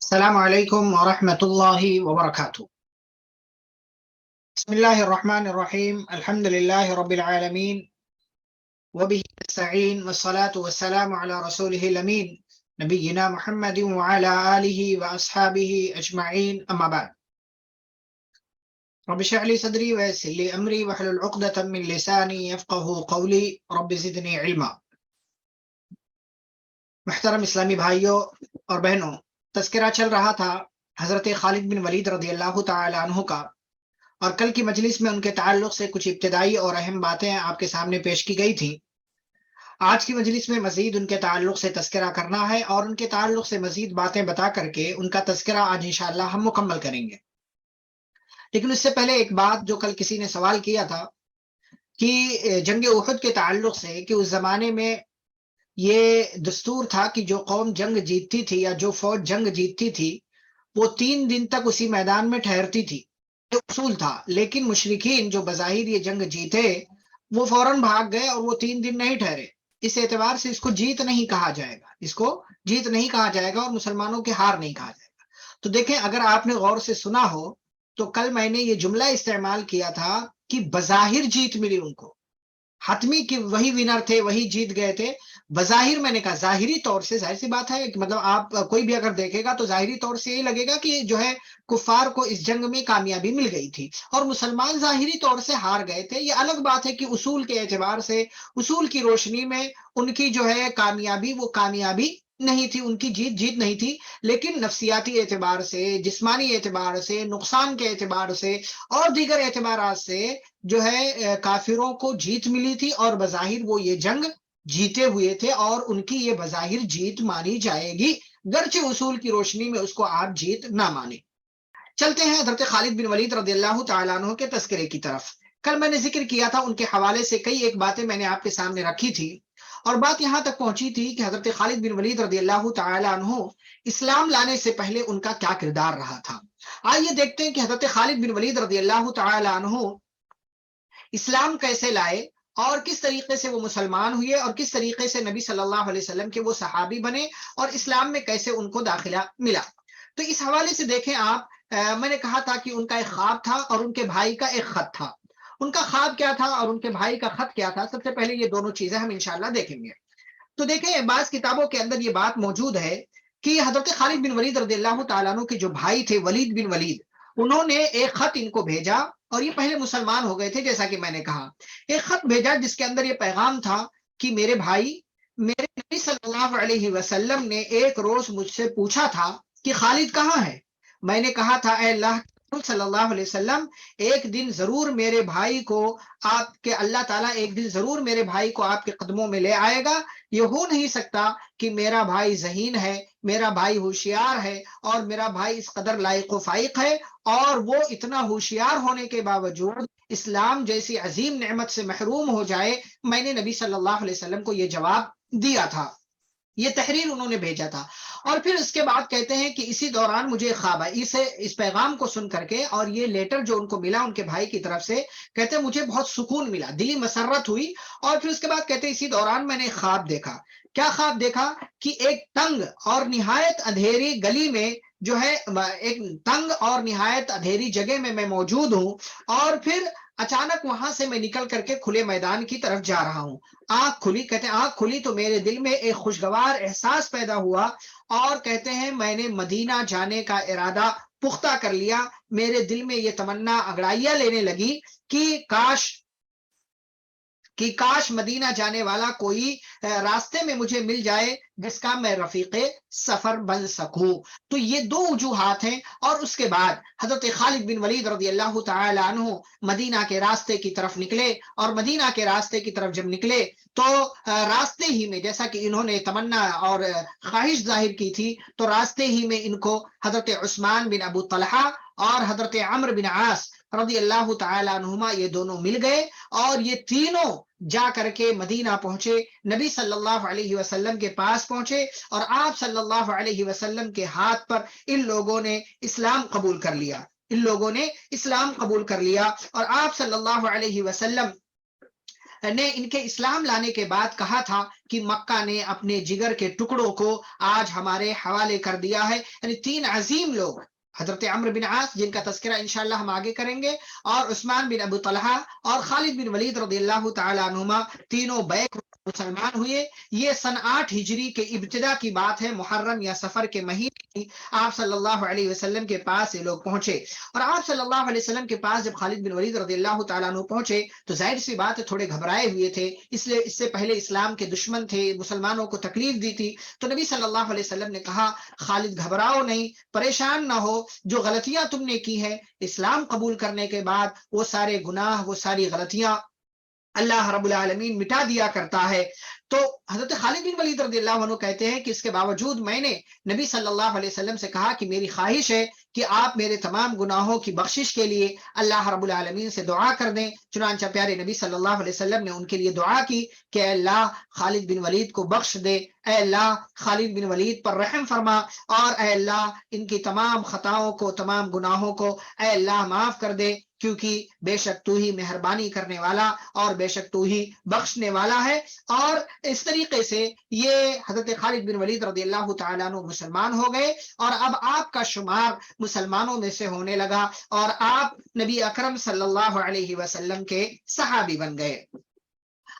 السلام علیکم ورحمۃ اللہ وبرکاتہ۔ بسم اللہ الرحمن الرحیم، الحمد للہ رب العالمین وبہ نستعین والصلاة والسلام علی رسولہ الامین نبینا محمد وعلی آلہ واصحابہ اجمعین، اما بعد۔ رب اشرح لی صدری ویسر لی امری واحلل عقدۃ من لسانی یفقہوا قولی رب زدنی علما۔ محترم اسلامی بھائیوں اور بہنوں، تذکرہ چل رہا تھا حضرت خالد بن ولید رضی اللہ تعالی عنہ کا، اور کل کی مجلس میں ان کے تعلق سے کچھ ابتدائی اور اہم باتیں آپ کے سامنے پیش کی گئی تھی۔ آج کی مجلس میں مزید ان کے تعلق سے تذکرہ کرنا ہے، اور ان کے تعلق سے مزید باتیں بتا کر کے ان کا تذکرہ آج انشاءاللہ ہم مکمل کریں گے۔ لیکن اس سے پہلے ایک بات جو کل کسی نے سوال کیا تھا کہ جنگ احد کے تعلق سے، کہ اس زمانے میں یہ دستور تھا کہ جو قوم جنگ جیتتی تھی یا جو فوج جنگ جیتتی تھی وہ 3 دن تک اسی میدان میں ٹھہرتی تھی، یہ اصول تھا۔ لیکن مشرکین جو بظاہر یہ جنگ جیتے وہ فوراً بھاگ گئے اور وہ 3 دن نہیں ٹھہرے۔ اس اعتبار سے اس کو جیت نہیں کہا جائے گا، اس کو جیت نہیں کہا جائے گا، اور مسلمانوں کے ہار نہیں کہا جائے گا۔ تو دیکھیں، اگر آپ نے غور سے سنا ہو تو کل میں نے یہ جملہ استعمال کیا تھا کہ بظاہر جیت ملی ان کو، حتمی کہ وہی ونر تھے، وہی جیت گئے تھے۔ بظاہر میں نے کہا ظاہری طور سے، ظاہر سی بات ہے کہ مطلب آپ کوئی بھی اگر دیکھے گا تو ظاہری طور سے یہی لگے گا کہ جو ہے کفار کو اس جنگ میں کامیابی مل گئی تھی اور مسلمان ظاہری طور سے ہار گئے تھے۔ یہ الگ بات ہے کہ اصول کے اعتبار سے، اصول کی روشنی میں ان کی جو ہے کامیابی وہ کامیابی نہیں تھی، ان کی جیت نہیں تھی۔ لیکن نفسیاتی اعتبار سے، جسمانی اعتبار سے، نقصان کے اعتبار سے اور دیگر اعتبارات سے جو ہے کافروں کو جیت ملی تھی، اور بظاہر وہ یہ جنگ جیتے ہوئے تھے، اور ان کی یہ بظاہر جیت مانی جائے گی، گرچہ اصول کی روشنی میں اس کو آپ جیت نہ مانے۔ چلتے ہیں حضرت خالد بن ولید رضی اللہ تعالیٰ عنہ کے تذکرے کی طرف۔ کل میں نے ذکر کیا تھا ان کے حوالے سے کئی ایک باتیں میں نے آپ کے سامنے رکھی تھی، اور بات یہاں تک پہنچی تھی کہ حضرت خالد بن ولید رضی اللہ تعالیٰ عنہ اسلام لانے سے پہلے ان کا کیا کردار رہا تھا۔ آئیے دیکھتے ہیں کہ حضرت خالد بن ولید رضی اللہ تعالیٰ عنہ اسلام کیسے لائے، اور کس طریقے سے وہ مسلمان ہوئے، اور کس طریقے سے نبی صلی اللہ علیہ وسلم کے وہ صحابی بنے، اور اسلام میں کیسے ان کو داخلہ ملا۔ تو اس حوالے سے دیکھیں آپ، میں نے کہا تھا کہ ان کا ایک خواب تھا اور ان کے بھائی کا ایک خط تھا۔ ان کا خواب کیا تھا اور ان کے بھائی کا خط کیا تھا، سب سے پہلے یہ دونوں چیزیں ہم انشاءاللہ دیکھیں گے۔ تو دیکھیں، بعض کتابوں کے اندر یہ بات موجود ہے کہ حضرت خالد بن ولید رضی اللہ تعالیٰ عنہ کے جو بھائی تھے ولید بن ولید، انہوں نے ایک خط ان کو بھیجا، اور یہ پہلے مسلمان ہو گئے تھے جیسا کہ میں نے کہا۔ ایک خط بھیجا جس کے اندر یہ پیغام تھا کہ میرے بھائی، میرے نبی صلی اللہ علیہ وسلم نے ایک روز مجھ سے پوچھا تھا کہ خالد کہاں ہے۔ میں نے کہا تھا اے اللہ صلی اللہ علیہ وسلم، ایک دن ضرور میرے بھائی کو آپ کے، اللہ تعالیٰ ایک دن ضرور میرے بھائی کو آپ کے قدموں میں لے آئے گا۔ یہ ہو نہیں سکتا کہ میرا بھائی ذہین ہے، میرا بھائی ہوشیار ہے، اور میرا بھائی اس قدر لائق و فائق ہے، اور وہ اتنا ہوشیار ہونے کے باوجود اسلام جیسی عظیم نعمت سے محروم ہو جائے۔ میں نے نبی صلی اللہ علیہ وسلم کو یہ جواب دیا تھا، یہ تحریر انہوں نے بھیجا تھا۔ اور پھر اس کے بعد کہتے ہیں کہ اسی دوران مجھے خواب آئی، اس پیغام کو سن کر کے، اور یہ لیٹر جو ان کو ملا ان کے بھائی کی طرف سے، کہتے ہیں مجھے بہت سکون ملا، دلی مسرت ہوئی۔ اور پھر اس کے بعد کہتے ہیں اسی دوران میں نے خواب دیکھا۔ کیا خواب دیکھا؟ کہ ایک تنگ اور نہایت اندھیری گلی میں جو ہے، ایک تنگ اور نہایت اندھیری جگہ میں موجود ہوں، اور پھر اچانک وہاں سے میں نکل کر کے کھلے میدان کی طرف جا رہا ہوں۔ آنکھ کھلی، کہتے ہیں آنکھ کھلی تو میرے دل میں ایک خوشگوار احساس پیدا ہوا، اور کہتے ہیں میں نے مدینہ جانے کا ارادہ پختہ کر لیا۔ میرے دل میں یہ تمنا انگڑائیاں لینے لگی کہ کاش مدینہ جانے والا کوئی راستے میں مجھے مل جائے جس کا میں رفیق سفر بن سکوں۔ تو یہ دو وجوہات ہیں۔ اور اس کے بعد حضرت خالد بن ولید رضی اللہ تعالی عنہ مدینہ کے راستے کی طرف نکلے، اور مدینہ کے راستے کی طرف جب نکلے تو راستے ہی میں، جیسا کہ انہوں نے تمنا اور خواہش ظاہر کی تھی، تو راستے ہی میں ان کو حضرت عثمان بن ابو طلحہ اور حضرت عمرو بن عاص رضی اللہ تعالی عنہما یہ دونوں مل گئے، اور یہ تینوں جا کر کے مدینہ پہنچے، نبی صلی اللہ علیہ وسلم کے پاس پہنچے، اور آپ صلی اللہ علیہ وسلم کے ہاتھ پر ان لوگوں نے اسلام قبول کر لیا، اور آپ صلی اللہ علیہ وسلم نے ان کے اسلام لانے کے بعد کہا تھا کہ مکہ نے اپنے جگر کے ٹکڑوں کو آج ہمارے حوالے کر دیا ہے. یعنی تین عظیم لوگ، حضرت عمرو بن عاص جن کا تذکرہ انشاءاللہ ہم آگے کریں گے، اور عثمان بن ابو طلحہ اور خالد بن ولید رضی اللہ تعالی عنہما، تینوں بیک مسلمان ہوئے. یہ سن 8 ہجری کے ابتدا کی بات ہے، محرم یا سفر کے مہینے کی. آپ صلی اللہ علیہ وسلم کے پاس یہ لوگ پہنچے، اور آپ صلی اللہ علیہ وسلم کے پاس جب خالد بن ولید رضی اللہ تعالیٰ عنہ پہنچے تو ظاہر سی بات ہے تھوڑے گھبرائے ہوئے تھے، اس لیے اس سے پہلے اسلام کے دشمن تھے، مسلمانوں کو تکلیف دی تھی. تو نبی صلی اللہ علیہ وسلم نے کہا خالد گھبراؤ نہیں، پریشان نہ ہو، جو غلطیاں تم نے کی ہے اسلام قبول کرنے کے بعد وہ سارے گناہ، وہ ساری غلطیاں اللہ رب العالمین مٹا دیا کرتا ہے. تو حضرت خالد بن ولید رضی اللہ عنہ کہتے ہیں کہ اس کے باوجود میں نے نبی صلی اللہ علیہ وسلم سے کہا کہ میری خواہش ہے کہ آپ میرے تمام گناہوں کی بخشش کے لیے اللہ رب العالمین سے دعا کر دیں. چنانچہ پیارے نبی صلی اللہ علیہ وسلم نے ان کے لیے دعا کی کہ اے اللہ خالد بن ولید کو بخش دے، اے اللہ خالد بن ولید پر رحم فرما، اور اے اللہ ان کی تمام خطاؤں کو، تمام گناہوں کو اے اللہ معاف کر دے، کیونکہ بے شک تو ہی مہربانی کرنے والا اور بے شک تو ہی بخشنے والا ہے. اور اس طریقے سے یہ حضرت خالد بن ولید رضی اللہ تعالیٰ عنہ مسلمان ہو گئے، اور اب آپ کا شمار مسلمانوں میں سے ہونے لگا، اور آپ نبی اکرم صلی اللہ علیہ وسلم کے صحابی بن گئے.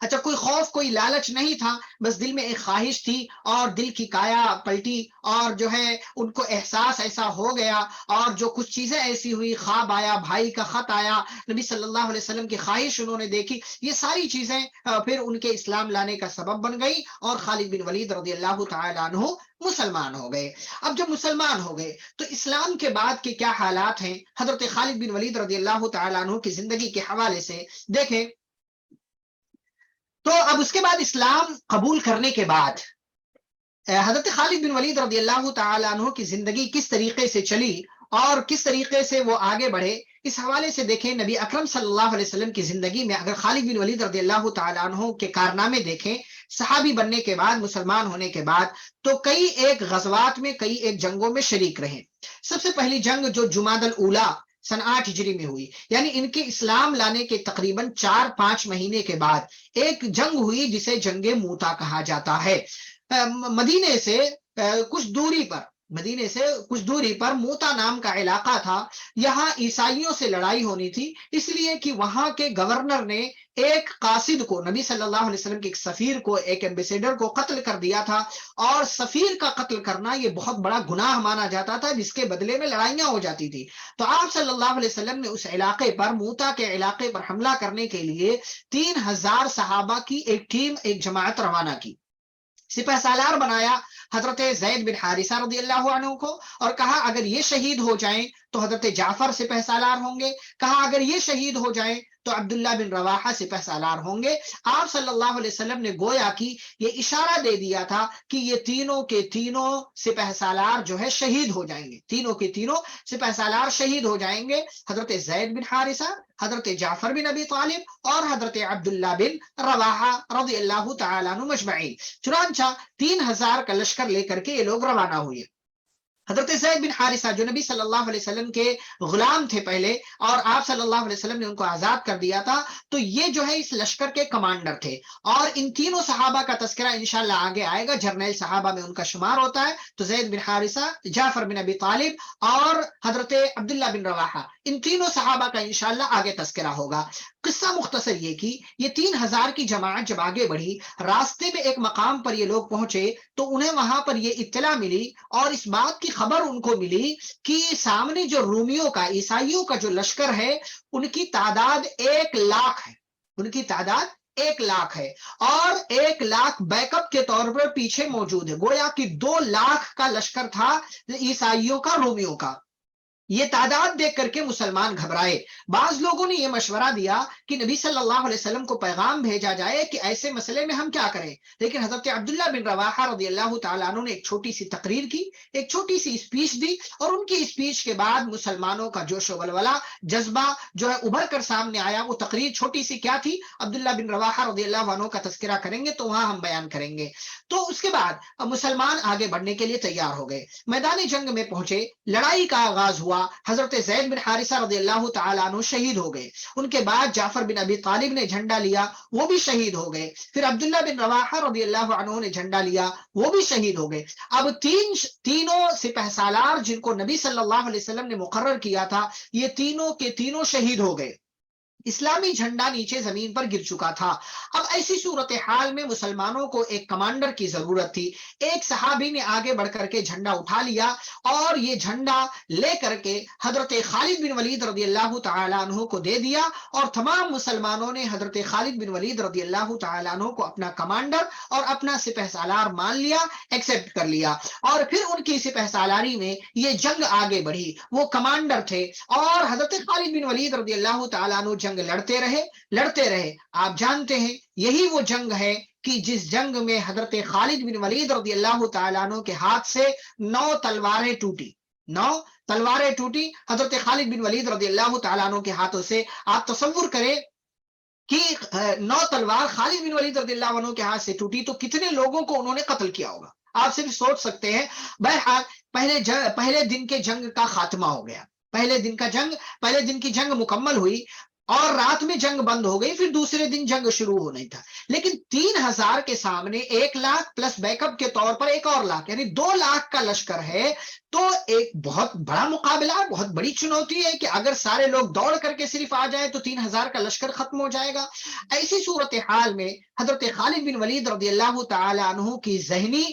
اچھا، کوئی خوف، کوئی لالچ نہیں تھا، بس دل میں ایک خواہش تھی، اور دل کی کایا پلٹی، اور جو ہے ان کو احساس ایسا ہو گیا، اور جو کچھ چیزیں ایسی ہوئی، خواب آیا، بھائی کا خط آیا، نبی صلی اللہ علیہ وسلم کی خواہش انہوں نے دیکھی، یہ ساری چیزیں پھر ان کے اسلام لانے کا سبب بن گئی، اور خالد بن ولید رضی اللہ تعالی عنہ مسلمان ہو گئے. اب جب مسلمان ہو گئے تو اسلام کے بعد کے کیا حالات ہیں حضرت خالد بن ولید رضی اللہ تعالی عنہ کی زندگی کے حوالے سے دیکھیں. تو اب اس کے بعد اسلام قبول کرنے کے بعد حضرت خالد بن ولید رضی اللہ تعالی عنہ کی زندگی کس طریقے سے چلی اور کس طریقے سے وہ آگے بڑھے، اس حوالے سے دیکھیں. نبی اکرم صلی اللہ علیہ وسلم کی زندگی میں اگر خالد بن ولید رضی اللہ تعالی عنہ کے کارنامے دیکھیں، صحابی بننے کے بعد، مسلمان ہونے کے بعد، تو کئی ایک غزوات میں، کئی ایک جنگوں میں شریک رہے. سب سے پہلی جنگ جو جمادی الاولیٰ سن 8 ہجری میں ہوئی، یعنی ان کے اسلام لانے کے تقریباً 4-5 مہینے کے بعد ایک جنگ ہوئی جسے جنگ موتا کہا جاتا ہے. مدینے سے کچھ دوری پر موتا نام کا علاقہ تھا، یہاں عیسائیوں سے لڑائی ہونی تھی، اس لیے کہ وہاں کے گورنر نے ایک قاصد کو، نبی صلی اللہ علیہ وسلم کے ایک سفیر کو، ایک ایمبیسیڈر کو قتل کر دیا تھا، اور سفیر کا قتل کرنا یہ بہت بڑا گناہ مانا جاتا تھا، جس کے بدلے میں لڑائیاں ہو جاتی تھی. تو آپ صلی اللہ علیہ وسلم نے اس علاقے پر، موتا کے علاقے پر حملہ کرنے کے لیے 3000 صحابہ کی ایک ٹیم، ایک جماعت روانہ کی. سپہ سالار بنایا حضرت زید بن حارثہ رضی اللہ عنہ کو، اور کہا اگر یہ شہید ہو جائیں تو حضرت جعفر سپہ سالار ہوں گے، کہا اگر یہ شہید ہو جائیں تو عبداللہ بن رواحہ سپہ سالار ہوں گے. آپ صلی اللہ علیہ وسلم نے گویا کی یہ اشارہ دے دیا تھا کہ یہ تینوں کے تینوں سپہ سالار جو ہے شہید ہو جائیں گے، تینوں کے تینوں سپہ سالار شہید ہو جائیں گے، حضرت زید بن حارثہ، حضرت جعفر بن ابی طالب اور حضرت عبداللہ بن رواحہ رضی اللہ تعالیٰ عنہ مجمعین. چنانچہ 3000 کا لشکر لے کر کے یہ لوگ روانہ ہوئے. حضرت زید بن حارثہ جو نبی صلی اللہ علیہ وسلم کے غلام تھے پہلے، اور آپ صلی اللہ علیہ وسلم نے ان کو آزاد کر دیا تھا، تو یہ جو ہے اس لشکر کے کمانڈر تھے. اور ان تینوں صحابہ کا تذکرہ انشاءاللہ آگے آئے گا، جرنیل صحابہ میں ان کا شمار ہوتا ہے. تو زید بن حارثہ، جعفر بن ابی طالب اور حضرت عبداللہ بن رواحہ، ان تینوں صحابہ کا انشاءاللہ آگے تذکرہ ہوگا. قصہ مختصر یہ کہ یہ 3000 کی جماعت جب آگے بڑھی، راستے میں ایک مقام پر یہ لوگ پہنچے تو انہیں وہاں پر یہ اطلاع ملی، اور اس بات کی خبر ان کو ملی کہ سامنے جو رومیوں کا، عیسائیوں کا جو لشکر ہے، ان کی تعداد 1 لاکھ ہے، ان کی تعداد 1 لاکھ ہے، اور 1 لاکھ بیک اپ کے طور پر پیچھے موجود ہے. گویا کہ 2 لاکھ کا لشکر تھا عیسائیوں کا، رومیوں کا. یہ تعداد دیکھ کر کے مسلمان گھبرائے. بعض لوگوں نے یہ مشورہ دیا کہ نبی صلی اللہ علیہ وسلم کو پیغام بھیجا جائے کہ ایسے مسئلے میں ہم کیا کریں، لیکن حضرت عبداللہ بن رواحہ رضی اللہ تعالیٰ عنہ نے ایک چھوٹی سی تقریر کی، ایک چھوٹی سی اسپیچ دی، اور ان کی اسپیچ کے بعد مسلمانوں کا جوش و ولولہ، جذبہ جو ہے ابھر کر سامنے آیا. وہ تقریر چھوٹی سی کیا تھی، عبداللہ بن رواحہ رضی اللہ عنہ کا تذکرہ کریں گے تو وہاں ہم بیان کریں گے. تو اس کے بعد مسلمان آگے بڑھنے کے لیے تیار ہو گئے، میدان جنگ میں پہنچے، لڑائی کا آغاز ہوا. ہوا حضرت زید بن حارثہ رضی اللہ تعالیٰ عنہ شہید ہو گئے. ان کے بعد جعفر بن ابی طالب نے جھنڈا لیا، وہ بھی شہید ہو گئے. پھر عبداللہ بن رواحہ رضی اللہ عنہ نے جھنڈا لیا، وہ بھی شہید ہو گئے. اب تینوں سپہ سالار جن کو نبی صلی اللہ علیہ وسلم نے مقرر کیا تھا، یہ تینوں کے تینوں شہید ہو گئے. اسلامی جھنڈا نیچے زمین پر گر چکا تھا. اب ایسی صورتحال میں مسلمانوں کو ایک کمانڈر کی ضرورت تھی. ایک صحابی نے آگے بڑھ کر کے جھنڈا اٹھا لیا اور یہ جھنڈا لے کر کے حضرت خالد بن ولید رضی اللہ تعالیٰ عنہ کو دے دیا، اور تمام مسلمانوں نے حضرت خالد بن ولید رضی اللہ تعالیٰ عنہ کو اپنا کمانڈر اور اپنا سپہ سالار مان لیا، ایکسپٹ کر لیا. اور پھر ان کی سپہ سالاری میں یہ جنگ آگے بڑھی. وہ کمانڈر تھے اور حضرت خالد بن ولید رضی اللہ تعالیٰ عنہ جنگ لڑتے رہے. آپ جانتے ہیں یہی وہ جنگ ہے کہ جس جنگ میں حضرت خالد بن ولید رضی اللہ تعالیٰ عنہ کے ہاتھ سے 9 تلواریں ٹوٹی. حضرت خالد بن ولید رضی اللہ تعالیٰ عنہ کے ہاتھوں سے. آپ تصور کریں کہ 9 تلوار خالد بن ولید رضی اللہ عنہ کے ہاتھ سے ٹوٹی تو کتنے لوگوں کو انہوں نے قتل کیا ہوگا، آپ صرف سوچ سکتے ہیں. بہرحال پہلے دن کے جنگ کا خاتمہ ہو گیا. پہلے دن کی جنگ مکمل ہوئی اور رات میں جنگ بند ہو گئی. پھر دوسرے دن جنگ شروع ہو نہیں تھا، لیکن 3000 کے سامنے 1 لاکھ پلس بیک اپ کے طور پر ایک اور لاکھ، یعنی 2 لاکھ کا لشکر ہے. تو ایک بہت بڑا مقابلہ، بہت بڑی چنوتی ہے کہ اگر سارے لوگ دوڑ کر کے صرف آ جائیں تو 3000 کا لشکر ختم ہو جائے گا. ایسی صورتحال میں حضرت خالد بن ولید رضی اللہ تعالی عنہ کی ذہنی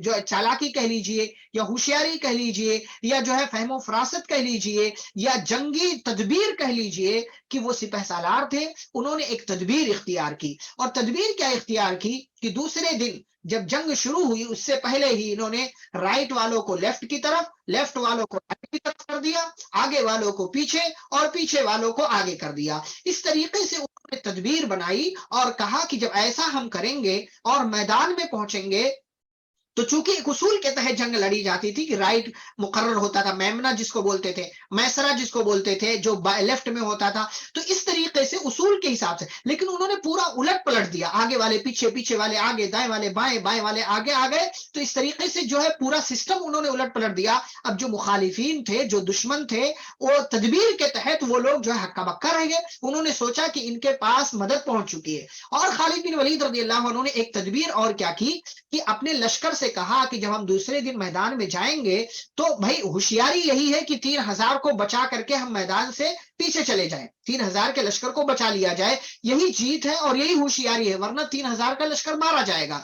جو چالاکی کہہ لیجئے یا ہوشیاری کہہ لیجئے یا جو ہے فہم و فراست کہہ لیجئے یا جنگی تدبیر کہہ لیجئے کہ وہ سپہ سالار تھے. انہوں نے ایک تدبیر اختیار کی. اور تدبیر کیا اختیار کی کہ دوسرے دن جب جنگ شروع ہوئی اس سے پہلے ہی انہوں نے رائٹ والوں کو لیفٹ کی طرف، لیفٹ والوں کو رائٹ کی طرف کر دیا، آگے والوں کو پیچھے اور پیچھے والوں کو آگے کر دیا. اس طریقے سے انہوں نے تدبیر بنائی اور کہا کہ جب ایسا ہم کریں گے اور میدان میں پہنچیں گے تو چونکہ ایک اصول کے تحت جنگ لڑی جاتی تھی کہ رائٹ مقرر ہوتا تھا، میمنا جس کو بولتے تھے، میسرا جس کو بولتے تھے، جو لیفٹ میں ہوتا تھا. تو اس طریقے سے اصول کے حساب سے، لیکن انہوں نے پورا الٹ پلٹ دیا. آگے والے پیچھے، پیچھے والے آگے، دائیں والے بائیں، بائیں والے آگے آ گئے. تو اس طریقے سے جو ہے پورا سسٹم انہوں نے الٹ پلٹ دیا. اب جو مخالفین تھے، جو دشمن تھے، وہ تدبیر کے تحت وہ لوگ جو ہے ہکا بکا رہ گئے. انہوں نے سوچا کہ ان کے پاس مدد پہنچ چکی ہے. اور خالد بن ولید رضی اللہ عنہ نے ایک تدبیر اور کیا کی کہ اپنے لشکر سے کہا کہ جب ہم دوسرے دن میدان میں جائیں گے تو بھائی ہوشیاری یہی ہے کہ 3000 کو بچا کر کے ہم میدان سے پیچھے چلے جائیں، 3000 کے لشکر کو بچا لیا جائے. یہی جیت ہے اور یہی ہوشیاری ہے، ورنہ 3000 کا لشکر مارا جائے گا.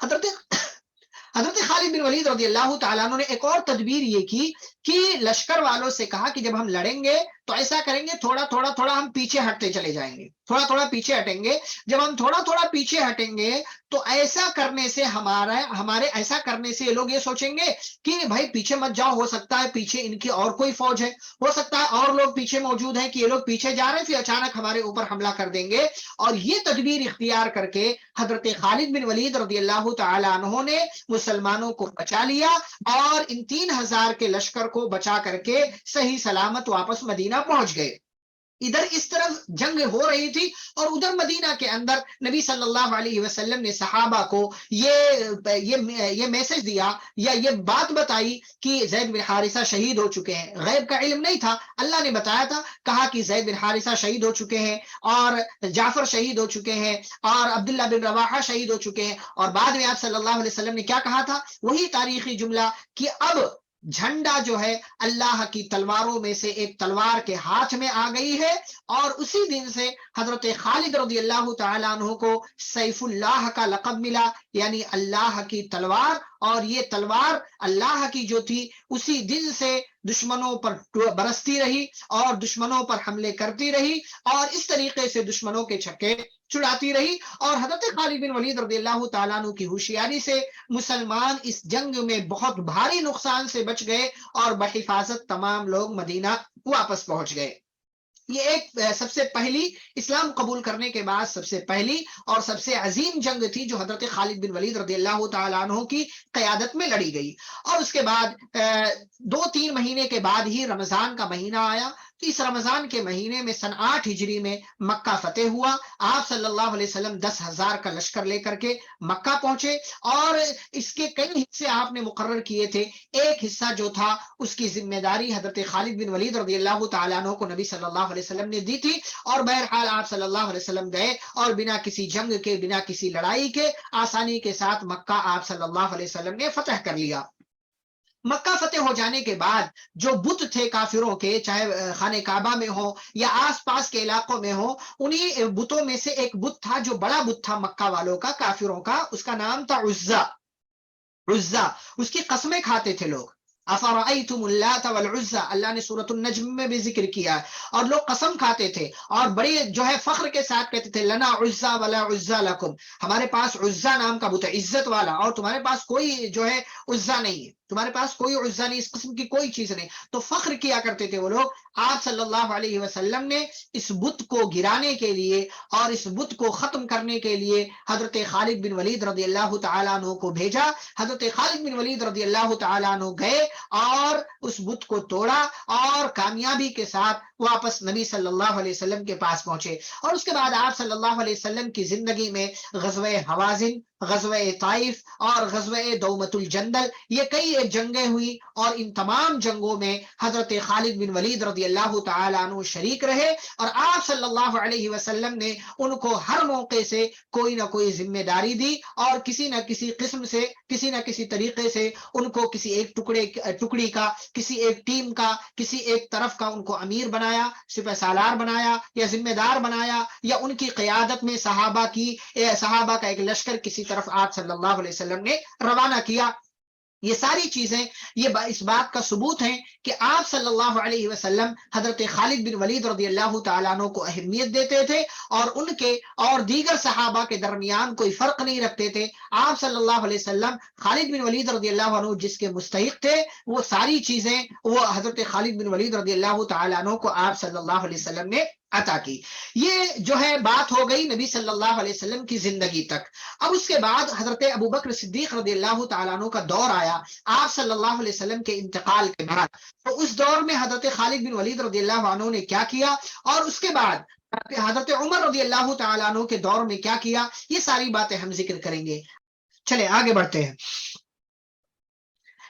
حضرت خالد بن ولید رضی اللہ تعالیٰ عنہ نے ایک اور تدبیر یہ کی کہ لشکر والوں سے کہا کہ جب ہم لڑیں گے تو ایسا کریں گے، تھوڑا تھوڑا ہم پیچھے ہٹتے چلے جائیں گے، تھوڑا پیچھے ہٹیں گے. جب ہم تھوڑا پیچھے ہٹیں گے تو ایسا کرنے سے ایسا کرنے سے یہ لوگ یہ سوچیں گے کہ بھائی پیچھے مت جاؤ، ہو سکتا ہے پیچھے ان کی اور کوئی فوج ہے، ہو سکتا ہے اور لوگ پیچھے موجود ہیں کہ یہ لوگ پیچھے جا رہے ہیں، پھر اچانک ہمارے اوپر حملہ کر دیں گے. اور یہ تدبیر اختیار کر کے حضرت خالد بن ولید رضی اللہ تعالی عنہ نے مسلمانوں کو بچا لیا اور ان 3000 کے لشکر کو بچا کر کے صحیح سلامت واپس مدینہ پہنچ گئے. ادھر اس طرف جنگ ہو رہی تھی اور ادھر مدینہ کے اندر نبی صلی اللہ علیہ وسلم نے صحابہ کو یہ میسج دیا یا یہ بات بتائی کہ زید بن حارثہ شہید ہو چکے ہیں. غیب کا علم نہیں تھا، اللہ نے بتایا تھا، کہا کہ زید بن حارثہ شہید ہو چکے ہیں اور جعفر شہید ہو چکے ہیں اور عبداللہ بن رواحہ شہید ہو چکے ہیں. اور بعد میں آپ صلی اللہ علیہ وسلم نے کیا کہا تھا؟ وہی تاریخی جملہ کہ اب جھنڈا جو ہے اللہ کی تلواروں میں سے ایک تلوار کے ہاتھ میں آ گئی ہے. اور اسی دن سے حضرت خالد رضی اللہ تعالیٰ عنہ کو سیف اللہ کا لقب ملا، یعنی اللہ کی تلوار. اور یہ تلوار اللہ کی جو تھی اسی دن سے دشمنوں پر برستی رہی اور دشمنوں پر حملے کرتی رہی اور اس طریقے سے دشمنوں کے چھکے چھڑاتی رہی. اور حضرت خالد بن ولید رضی اللہ تعالیٰ عنہ کی ہوشیاری سے مسلمان اس جنگ میں بہت بھاری نقصان سے بچ گئے اور بحفاظت تمام لوگ مدینہ واپس پہنچ گئے. یہ ایک سب سے پہلی اسلام قبول کرنے کے بعد سب سے پہلی اور سب سے عظیم جنگ تھی جو حضرت خالد بن ولید رضی اللہ تعالیٰ عنہ کی قیادت میں لڑی گئی. اور اس کے بعد 2-3 مہینے کے بعد ہی رمضان کا مہینہ آیا. اس رمضان کے مہینے میں سن 8 ہجری میں مکہ فتح ہوا. آپ صلی اللہ علیہ وسلم 10,000 کا لشکر لے کر کے مکہ پہنچے اور اس کے کئی حصے آپ نے مقرر کیے تھے. ایک حصہ جو تھا اس کی ذمہ داری حضرت خالد بن ولید رضی اللہ تعالیٰ عنہ کو نبی صلی اللہ علیہ وسلم نے دی تھی. اور بہرحال آپ صلی اللہ علیہ وسلم گئے اور بنا کسی جنگ کے بنا کسی لڑائی کے آسانی کے ساتھ مکہ آپ صلی اللہ علیہ وسلم نے فتح کر لیا. مکہ فتح ہو جانے کے بعد جو بت تھے کافروں کے، چاہے خانہ کعبہ میں ہو یا آس پاس کے علاقوں میں ہو، انہی بتوں میں سے ایک بت تھا جو بڑا بت تھا مکہ والوں کا، کافروں کا. اس کا نام تھا عزا. عزا اس کی قسمیں کھاتے تھے لوگ. افرأیتم اللات والعزا اللہ نے سورۃ النجم میں بھی ذکر کیا. اور لوگ قسم کھاتے تھے اور بڑے جو ہے فخر کے ساتھ کہتے تھے لنا عزا ولا عزا لکم، ہمارے پاس عزا نام کا بت ہے عزت والا، اور تمہارے پاس کوئی جو ہے عزا نہیں ہے، تمہارے پاس کوئی عزا نہیں، اس قسم کی کوئی چیز نہیں. تو فخر کیا کرتے تھے وہ لوگ. آپ صلی اللہ علیہ وسلم نے اس بت کو گرانے کے لیے اور اس بت کو ختم کرنے کے لیے حضرت خالد بن ولید رضی اللہ تعالیٰ عنہ کو بھیجا. حضرت خالد بن ولید رضی اللہ تعالیٰ عنہ گئے اور اس بت کو توڑا اور کامیابی کے ساتھ واپس نبی صلی اللہ علیہ وسلم کے پاس پہنچے. اور اس کے بعد آپ صلی اللہ علیہ وسلم کی زندگی میں غزوہ حوازن، غزوہ طائف اور غزوہ دومت الجندل، یہ کئی ایک جنگیں ہوئی اور ان تمام جنگوں میں حضرت خالد بن ولید رضی اللہ تعالیٰ عنہ شریک رہے. اور آپ صلی اللہ علیہ وسلم نے ان کو ہر موقع سے کوئی نہ کوئی ذمہ داری دی اور کسی نہ کسی قسم سے کسی نہ کسی طریقے سے ان کو کسی ایک ٹکڑی کا، کسی ایک ٹیم کا، کسی ایک طرف کا ان کو امیر بنایا، سپہ سالار بنایا یا ذمہ دار بنایا، یا ان کی قیادت میں صحابہ کا ایک لشکر کسی طرف آپ صلی اللہ علیہ وسلم نے روانہ کیا. یہ ساری چیزیں یہ اس بات کا ثبوت ہیں کہ آپ صلی اللہ علیہ وسلم حضرت خالد بن ولید رضی اللہ تعالیٰ عنہ کو اہمیت دیتے تھے اور ان کے اور دیگر صحابہ کے درمیان کوئی فرق نہیں رکھتے تھے. آپ صلی اللہ علیہ وسلم خالد بن ولید رضی اللہ عنہ جس کے مستحق تھے وہ ساری چیزیں وہ حضرت خالد بن ولید رضی اللہ تعالیٰ عنہ کو آپ صلی اللہ علیہ وسلم نے عطا کی. یہ جو ہے بات ہو گئی نبی صلی اللہ علیہ وسلم کی زندگی تک. اب اس کے بعد حضرت ابوبکر صدیق رضی اللہ تعالیٰ عنہ کا دور آیا آپ صلی اللہ علیہ وسلم کے انتقال کے بعد. تو اس دور میں حضرت خالد بن ولید رضی اللہ عنہ نے کیا کیا اور اس کے بعد حضرت عمر رضی اللہ تعالیٰ عنہ کے دور میں کیا کیا، یہ ساری باتیں ہم ذکر کریں گے. چلے آگے بڑھتے ہیں.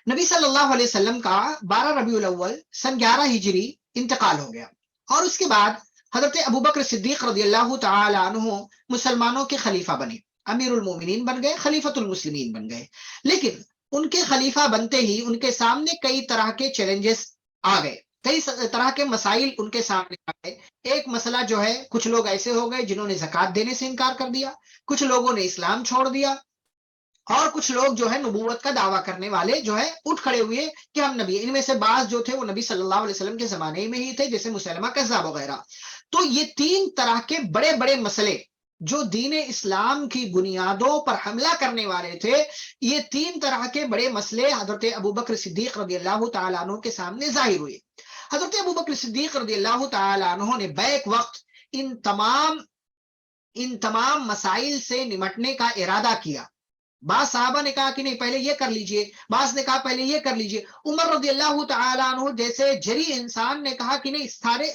نبی صلی اللہ علیہ وسلم کا 12 ربیع الاول سن 11 ہجری انتقال ہو گیا اور اس کے بعد حضرت ابوبکر صدیق رضی اللہ تعالی عنہ مسلمانوں کے خلیفہ بنے، امیر المومنین بن گئے، خلیفۃ المسلمین بن گئے. لیکن ان کے خلیفہ بنتے ہی ان کے سامنے کئی طرح کے چیلنجز آ گئے، کئی طرح کے مسائل ان کے سامنے آ گئے. ایک مسئلہ جو ہے کچھ لوگ ایسے ہو گئے جنہوں نے زکوٰۃ دینے سے انکار کر دیا، کچھ لوگوں نے اسلام چھوڑ دیا، اور کچھ لوگ جو ہے نبوت کا دعویٰ کرنے والے جو ہے اٹھ کھڑے ہوئے کہ ہم نبی. ان میں سے بعض جو تھے وہ نبی صلی اللہ علیہ وسلم کے زمانے میں ہی تھے جیسے مسلمہ کذاب وغیرہ. تو یہ 3 طرح کے بڑے بڑے مسئلے جو دین اسلام کی بنیادوں پر حملہ کرنے والے تھے، یہ 3 طرح کے بڑے مسئلے حضرت ابوبکر صدیق رضی اللہ تعالیٰ عنہ کے سامنے ظاہر ہوئے. حضرت ابوبکر صدیق رضی اللہ تعالیٰ عنہ نے بیک وقت ان تمام مسائل سے نمٹنے کا ارادہ کیا. بعض صحابہ نے کہا کہ نہیں پہلے یہ کر لیجئے، بعض نے کہا پہلے یہ کر لیجئے. عمر رضی اللہ تعالیٰ عنہ جیسے جری انسان نے کہا کہ نہیں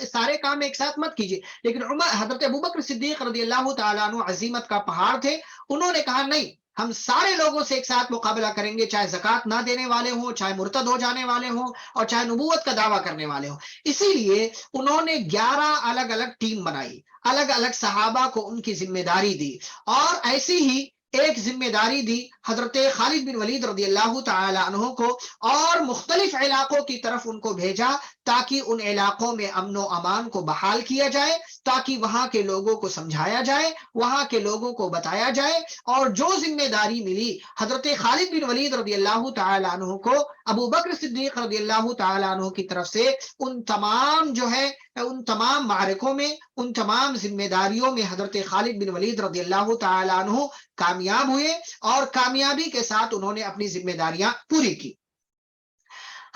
سارے کام ایک ساتھ مت کیجئے. لیکن حضرت ابوبکر صدیق رضی اللہ تعالیٰ عنہ عزیمت کا پہاڑ تھے، انہوں نے کہا نہیں ہم سارے لوگوں سے ایک ساتھ مقابلہ کریں گے، چاہے زکوٰۃ نہ دینے والے ہوں، چاہے مرتد ہو جانے والے ہوں اور چاہے نبوت کا دعویٰ کرنے والے ہوں. اسی لیے انہوں نے 11 الگ الگ ٹیم بنائی، الگ الگ صحابہ کو ان کی ذمہ داری دی اور ایسی ہی ایک ذمہ داری دی حضرت خالد بن ولید رضی اللہ تعالی عنہ کو اور مختلف علاقوں کی طرف ان کو بھیجا تاکہ ان علاقوں میں امن و امان کو بحال کیا جائے، تاکہ وہاں کے لوگوں کو سمجھایا جائے، وہاں کے لوگوں کو بتایا جائے. اور جو ذمہ داری ملی حضرت خالد بن ولید رضی اللہ تعالی عنہ کو ابوبکر صدیق رضی اللہ تعالی عنہ کی طرف سے، ان تمام معرکوں میں، ان تمام ذمہ داریوں میں حضرت خالد بن ولید رضی اللہ تعالی عنہ کامیاب ہوئے اور کامیابی کے ساتھ انہوں نے اپنی ذمہ داریاں پوری کی.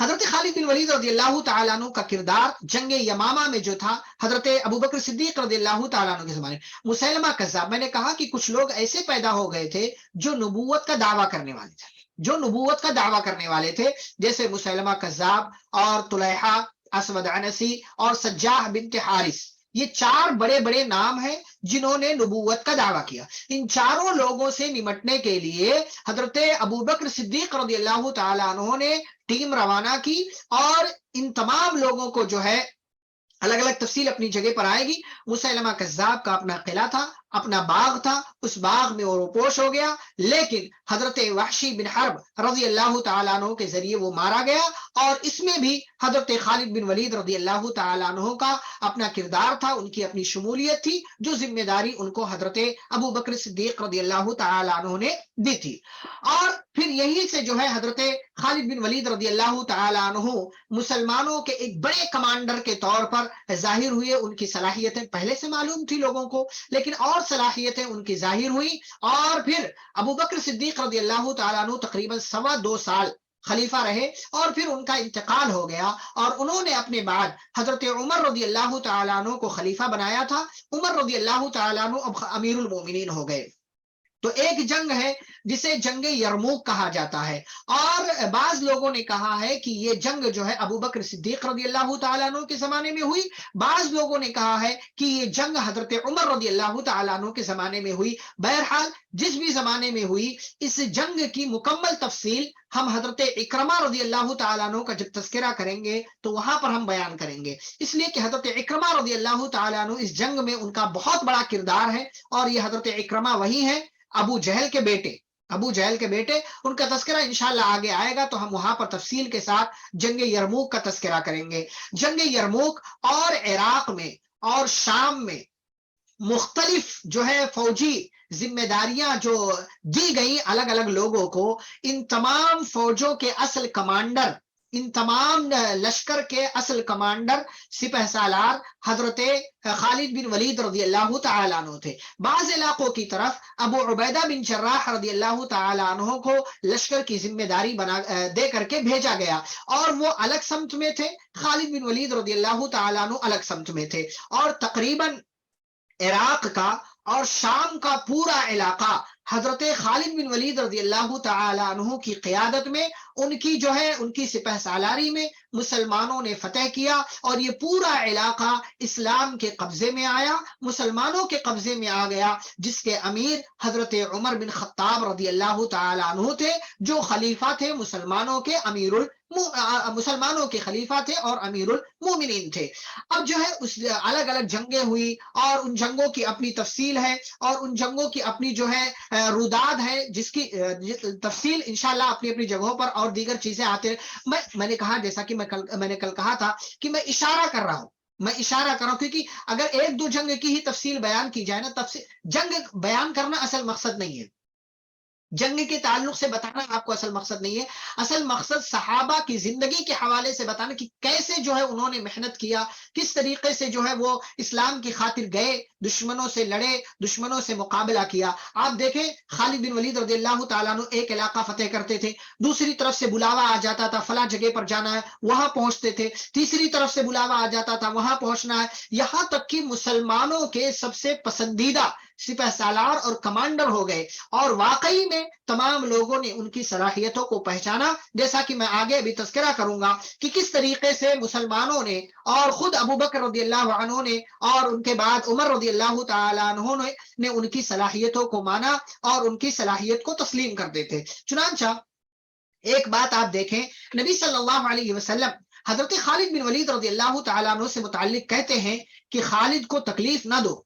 حضرت خالد بن ولید رضی اللہ تعالیٰ عنہ کا کردار جنگ یمامہ میں جو تھا حضرت ابوبکر صدیق رضی اللہ تعالیٰ عنہ کے زمانے مسلمہ کذاب، میں نے کہا کہ کچھ لوگ ایسے پیدا ہو گئے تھے جو نبوت کا دعویٰ کرنے والے تھے، جیسے مسلمہ کذاب اور طلیحہ اسود عنسی اور سجاح بنت حارث، یہ چار بڑے بڑے نام ہیں جنہوں نے نبوت کا دعویٰ کیا۔ ان چاروں لوگوں سے نمٹنے کے لیے حضرت ابوبکر صدیق رضی اللہ تعالیٰ عنہ نے ٹیم روانہ کی، اور ان تمام لوگوں کو جو ہے الگ الگ تفصیل اپنی جگہ پر آئے گی۔ مسیلمہ کذاب کا اپنا قلعہ تھا، اپنا باغ تھا، اس باغ میں وہ روپوش ہو گیا، لیکن حضرت وحشی بن حرب رضی اللہ تعالیٰ عنہ کے ذریعے وہ مارا گیا، اور اس میں بھی حضرت خالد بن ولید رضی اللہ تعالیٰ عنہ کا اپنا کردار تھا، ان کی اپنی شمولیت تھی، جو ذمہ داری ان کو حضرت ابو بکر صدیق رضی اللہ تعالیٰ عنہ نے دی تھی۔ اور پھر یہی سے جو ہے حضرت خالد بن ولید رضی اللہ تعالیٰ عنہ مسلمانوں کے ایک بڑے کمانڈر کے طور پر ظاہر ہوئے۔ ان کی صلاحیتیں پہلے سے معلوم تھی لوگوں کو، لیکن اور صلاحیتیں ان کی ظاہر ہوئی، اور پھر ابو بکر صدیق رضی اللہ تعالیٰ عنہ تقریباً 2.25 سال خلیفہ رہے، اور پھر ان کا انتقال ہو گیا، اور انہوں نے اپنے بعد حضرت عمر رضی اللہ تعالیٰ عنہ کو خلیفہ بنایا تھا۔ عمر رضی اللہ تعالیٰ عنہ اب امیر المومنین ہو گئے۔ تو ایک جنگ ہے جسے جنگ یرموک کہا جاتا ہے، اور بعض لوگوں نے کہا ہے کہ یہ جنگ جو ہے ابو بکر صدیق رضی اللہ تعالیٰ عنہ کے زمانے میں ہوئی، بعض لوگوں نے کہا ہے کہ یہ جنگ حضرت عمر رضی اللہ تعالیٰ عنہ کے زمانے میں ہوئی۔ بہرحال جس بھی زمانے میں ہوئی، اس جنگ کی مکمل تفصیل ہم حضرت اکرمہ رضی اللہ تعالیٰ عنہ کا جب تذکرہ کریں گے تو وہاں پر ہم بیان کریں گے، اس لیے کہ حضرت اکرمہ رضی اللہ تعالیٰ عنہ اس جنگ میں ان کا بہت بڑا کردار ہے، اور یہ حضرت اکرمہ وہی ہے ابو جہل کے بیٹے، ان کا تذکرہ انشاءاللہ آگے آئے گا، تو ہم وہاں پر تفصیل کے ساتھ جنگ یرموک کا تذکرہ کریں گے۔ جنگ یرموک اور عراق میں اور شام میں مختلف جو ہے فوجی ذمہ داریاں جو دی گئیں الگ الگ لوگوں کو، ان تمام فوجوں کے اصل کمانڈر، ان تمام لشکر کے اصل کمانڈر سپہ سالار حضرت خالد بن ولید رضی اللہ تعالیٰ عنہ تھے۔ بعض علاقوں کی طرف ابو عبیدہ بن جراح رضی اللہ تعالیٰ عنہ کو لشکر کی ذمہ داری دے کر کے بھیجا گیا، اور وہ الگ سمت میں تھے، خالد بن ولید رضی اللہ تعالیٰ عنہ الگ سمت میں تھے، اور تقریباً عراق کا اور شام کا پورا علاقہ حضرت خالد بن ولید رضی اللہ تعالی عنہ کی قیادت میں، ان کی سپہ سالاری میں مسلمانوں نے فتح کیا، اور یہ پورا علاقہ اسلام کے قبضے میں آیا، مسلمانوں کے قبضے میں آ گیا، جس کے امیر حضرت عمر بن خطاب رضی اللہ تعالی عنہ تھے، جو خلیفہ تھے مسلمانوں کے خلیفہ تھے اور امیر المومنین تھے۔ اب جو ہے اس الگ الگ جنگیں ہوئی، اور ان جنگوں کی اپنی تفصیل ہے، اور ان جنگوں کی اپنی جو ہے روداد ہے، جس کی تفصیل انشاءاللہ اپنی اپنی جگہوں پر اور دیگر چیزیں آتے ہیں۔ میں نے کہا، جیسا کہ میں نے کل کہا تھا کہ میں اشارہ کر رہا ہوں، کیونکہ اگر ایک دو جنگ کی ہی تفصیل بیان کی جائے نا، تفصیل جنگ بیان کرنا اصل مقصد نہیں ہے، جنگ کے تعلق سے بتانا آپ کو اصل مقصد نہیں ہے، اصل مقصد صحابہ کی زندگی کے حوالے سے بتانا کہ کیسے جو ہے انہوں نے محنت کیا، کس طریقے سے جو ہے وہ اسلام کی خاطر گئے، دشمنوں سے لڑے، دشمنوں سے مقابلہ کیا۔ آپ دیکھیں خالد بن ولید رضی اللہ تعالیٰ عنہ ایک علاقہ فتح کرتے تھے، دوسری طرف سے بلاوا آ جاتا تھا فلاں جگہ پر جانا ہے، وہاں پہنچتے تھے، تیسری طرف سے بلاوا آ جاتا تھا وہاں پہنچنا ہے، یہاں تک کہ مسلمانوں کے سب سے پسندیدہ سپہ سالار اور کمانڈر ہو گئے، اور واقعی میں تمام لوگوں نے ان کی صلاحیتوں کو پہچانا، جیسا کہ میں آگے ابھی تذکرہ کروں گا کہ کس طریقے سے مسلمانوں نے اور خود ابو بکر رضی اللہ عنہ نے اور ان کے بعد عمر رضی اللہ تعالی عنہ نے ان کی صلاحیتوں کو مانا اور ان کی صلاحیت کو تسلیم کر دیتے۔ چنانچہ ایک بات آپ دیکھیں، نبی صلی اللہ علیہ وسلم حضرت خالد بن ولید رضی اللہ تعالیٰ عنہ سے متعلق کہتے ہیں کہ خالد کو تکلیف نہ دو،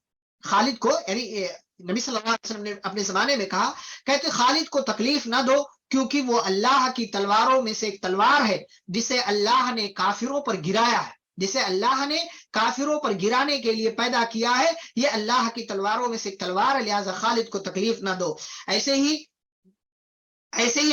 خالد کو، یعنی نبی صلی اللہ علیہ وسلم نے اپنے زمانے میں کہا، کہتے خالد کو تکلیف نہ دو، کیونکہ وہ اللہ کی تلواروں میں سے ایک تلوار ہے جسے اللہ نے کافروں پر گرایا ہے، جسے اللہ نے کافروں پر گرانے کے لیے پیدا کیا ہے، یہ اللہ کی تلواروں میں سے ایک تلوار ہے، لہذا خالد کو تکلیف نہ دو۔ ایسے ہی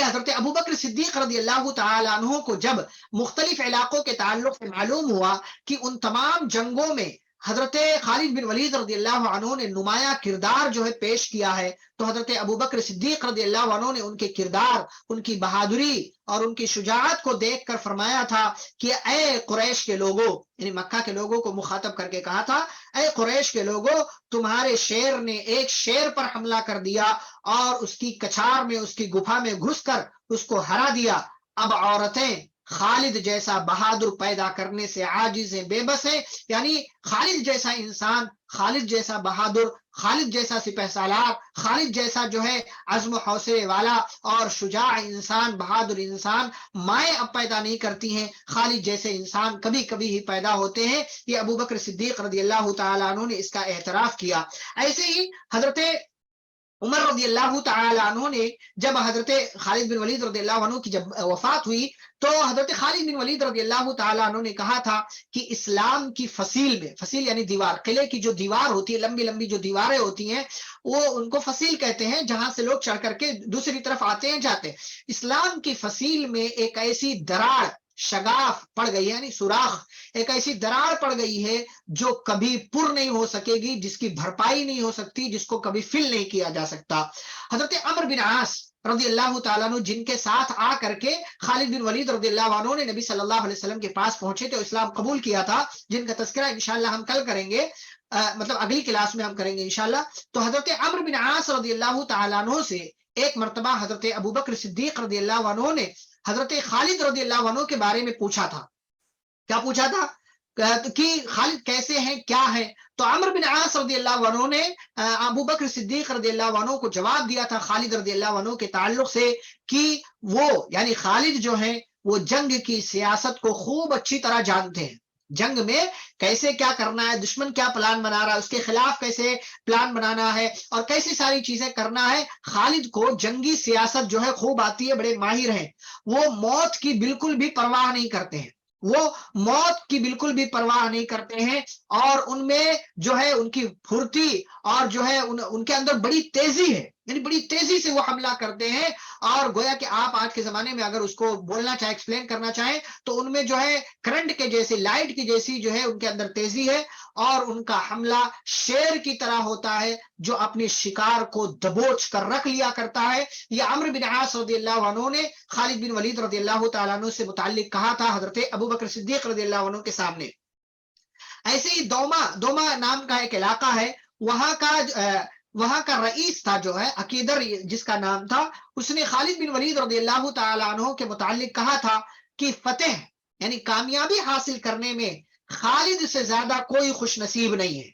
حضرت ابوبکر صدیق رضی اللہ تعالی عنہ کو جب مختلف علاقوں کے تعلق سے معلوم ہوا کہ ان تمام جنگوں میں حضرت خالد بن ولید رضی اللہ عنہ نے نمایاں کردار جو ہے پیش کیا ہے، تو حضرت ابوبکر صدیق رضی اللہ عنہ نے ان کے کردار، ان کی بہادری اور ان کی شجاعت کو دیکھ کر فرمایا تھا کہ اے قریش کے لوگوں، یعنی مکہ کے لوگوں کو مخاطب کر کے کہا تھا، اے قریش کے لوگوں، تمہارے شیر نے ایک شیر پر حملہ کر دیا اور اس کی کچھار میں، اس کی گپھا میں گھس کر اس کو ہرا دیا، اب عورتیں خالد جیسا بہادر پیدا کرنے سے عاجز ہیں، بے بس ہے. یعنی خالد جیسا انسان، خالد جیسا بہادر، خالد جیسا سپہ سالار، خالد جیسا جو ہے عزم و حوصلے والا اور شجاع انسان، بہادر انسان مائیں اب پیدا نہیں کرتی ہیں. خالد جیسے انسان کبھی کبھی ہی پیدا ہوتے ہیں. یہ ابو بکر صدیق رضی اللہ تعالیٰ عنہ نے اس کا اعتراف کیا. ایسے ہی حضرت عمر رضی اللہ تعالی عنہ نے جب حضرت خالد بن ولید رضی اللہ عنہ کی جب وفات ہوئی تو حضرت خالد بن ولید رضی اللہ تعالی عنہ نے کہا تھا کہ اسلام کی فصیل میں، فصیل یعنی دیوار، قلعے کی جو دیوار ہوتی ہے، لمبی لمبی جو دیواریں ہوتی ہیں وہ ان کو فصیل کہتے ہیں، جہاں سے لوگ چڑھ کر کے دوسری طرف آتے ہیں جاتے ہیں. اسلام کی فصیل میں ایک ایسی دراڑ، شگاف پڑ گئی ہے، یعنی سوراخ، ایک ایسی دراڑ پڑ گئی ہے جو کبھی پر نہیں ہو سکے گی، جس کی بھرپائی نہیں ہو سکتی، جس کو کبھی فل نہیں کیا جا سکتا. حضرت عمرو بن عاص رضی اللہ تعالیٰ عنہ جن کے ساتھ آ کر کے خالد بن ولید رضی اللہ عنہ نے نبی صلی اللہ علیہ وسلم کے پاس پہنچے تو اسلام قبول کیا تھا، جن کا تذکرہ انشاءاللہ ہم کل کریں گے، مطلب اگلی کلاس میں ہم کریں گے انشاءاللہ. تو حضرت عمرو بن عاص رضی اللہ تعالیٰ عنہ سے ایک مرتبہ حضرت ابو بکر صدیق رضی اللہ عنہ نے حضرت خالد رضی اللہ عنہ کے بارے میں پوچھا تھا. کیا پوچھا تھا؟ کہ خالد کیسے ہیں، کیا ہے؟ تو عمرو بن عاص رضی اللہ عنہ نے ابو بکر صدیق رضی اللہ عنہ کو جواب دیا تھا خالد رضی اللہ عنہ کے تعلق سے کہ وہ یعنی خالد جو ہیں وہ جنگ کی سیاست کو خوب اچھی طرح جانتے ہیں. جنگ میں کیسے کیا کرنا ہے، دشمن کیا پلان بنا رہا ہے، اس کے خلاف کیسے پلان بنانا ہے اور کیسی ساری چیزیں کرنا ہے. خالد کو جنگی سیاست جو ہے خوب آتی ہے، بڑے ماہر ہیں. وہ موت کی بالکل بھی پرواہ نہیں کرتے ہیں، وہ موت کی بالکل بھی پرواہ نہیں کرتے ہیں، اور ان میں جو ہے ان کی پھرتی اور جو ہے ان کے اندر بڑی تیزی ہے، یعنی بڑی تیزی سے وہ حملہ کرتے ہیں. اور گویا کہ آپ آج کے زمانے میں اگر اس کو بولنا چاہے، ایکسپلین کرنا چاہیں تو ان میں جو ہے کرنٹ کے جیسی، لائٹ کی جیسی جو ہے ان کے اندر تیزی ہے، اور ان کا حملہ شیر کی طرح ہوتا ہے جو اپنے شکار کو دبوچ کر رکھ لیا کرتا ہے. یہ عمرو بن عاص رضی اللہ عنہ نے خالد بن ولید رضی اللہ تعالیٰ عنہ سے متعلق کہا تھا حضرت ابو بکر صدیق رضی اللہ عنہ کے سامنے. ایسے ہی دوما نام کا ایک علاقہ ہے، وہاں کا رئیس تھا جو ہے عقیدر جس کا نام تھا، اس نے خالد بن ولید رضی اللہ تعالیٰ عنہ کے متعلق کہا تھا کہ فتح یعنی کامیابی حاصل کرنے میں خالد سے زیادہ کوئی خوش نصیب نہیں ہے،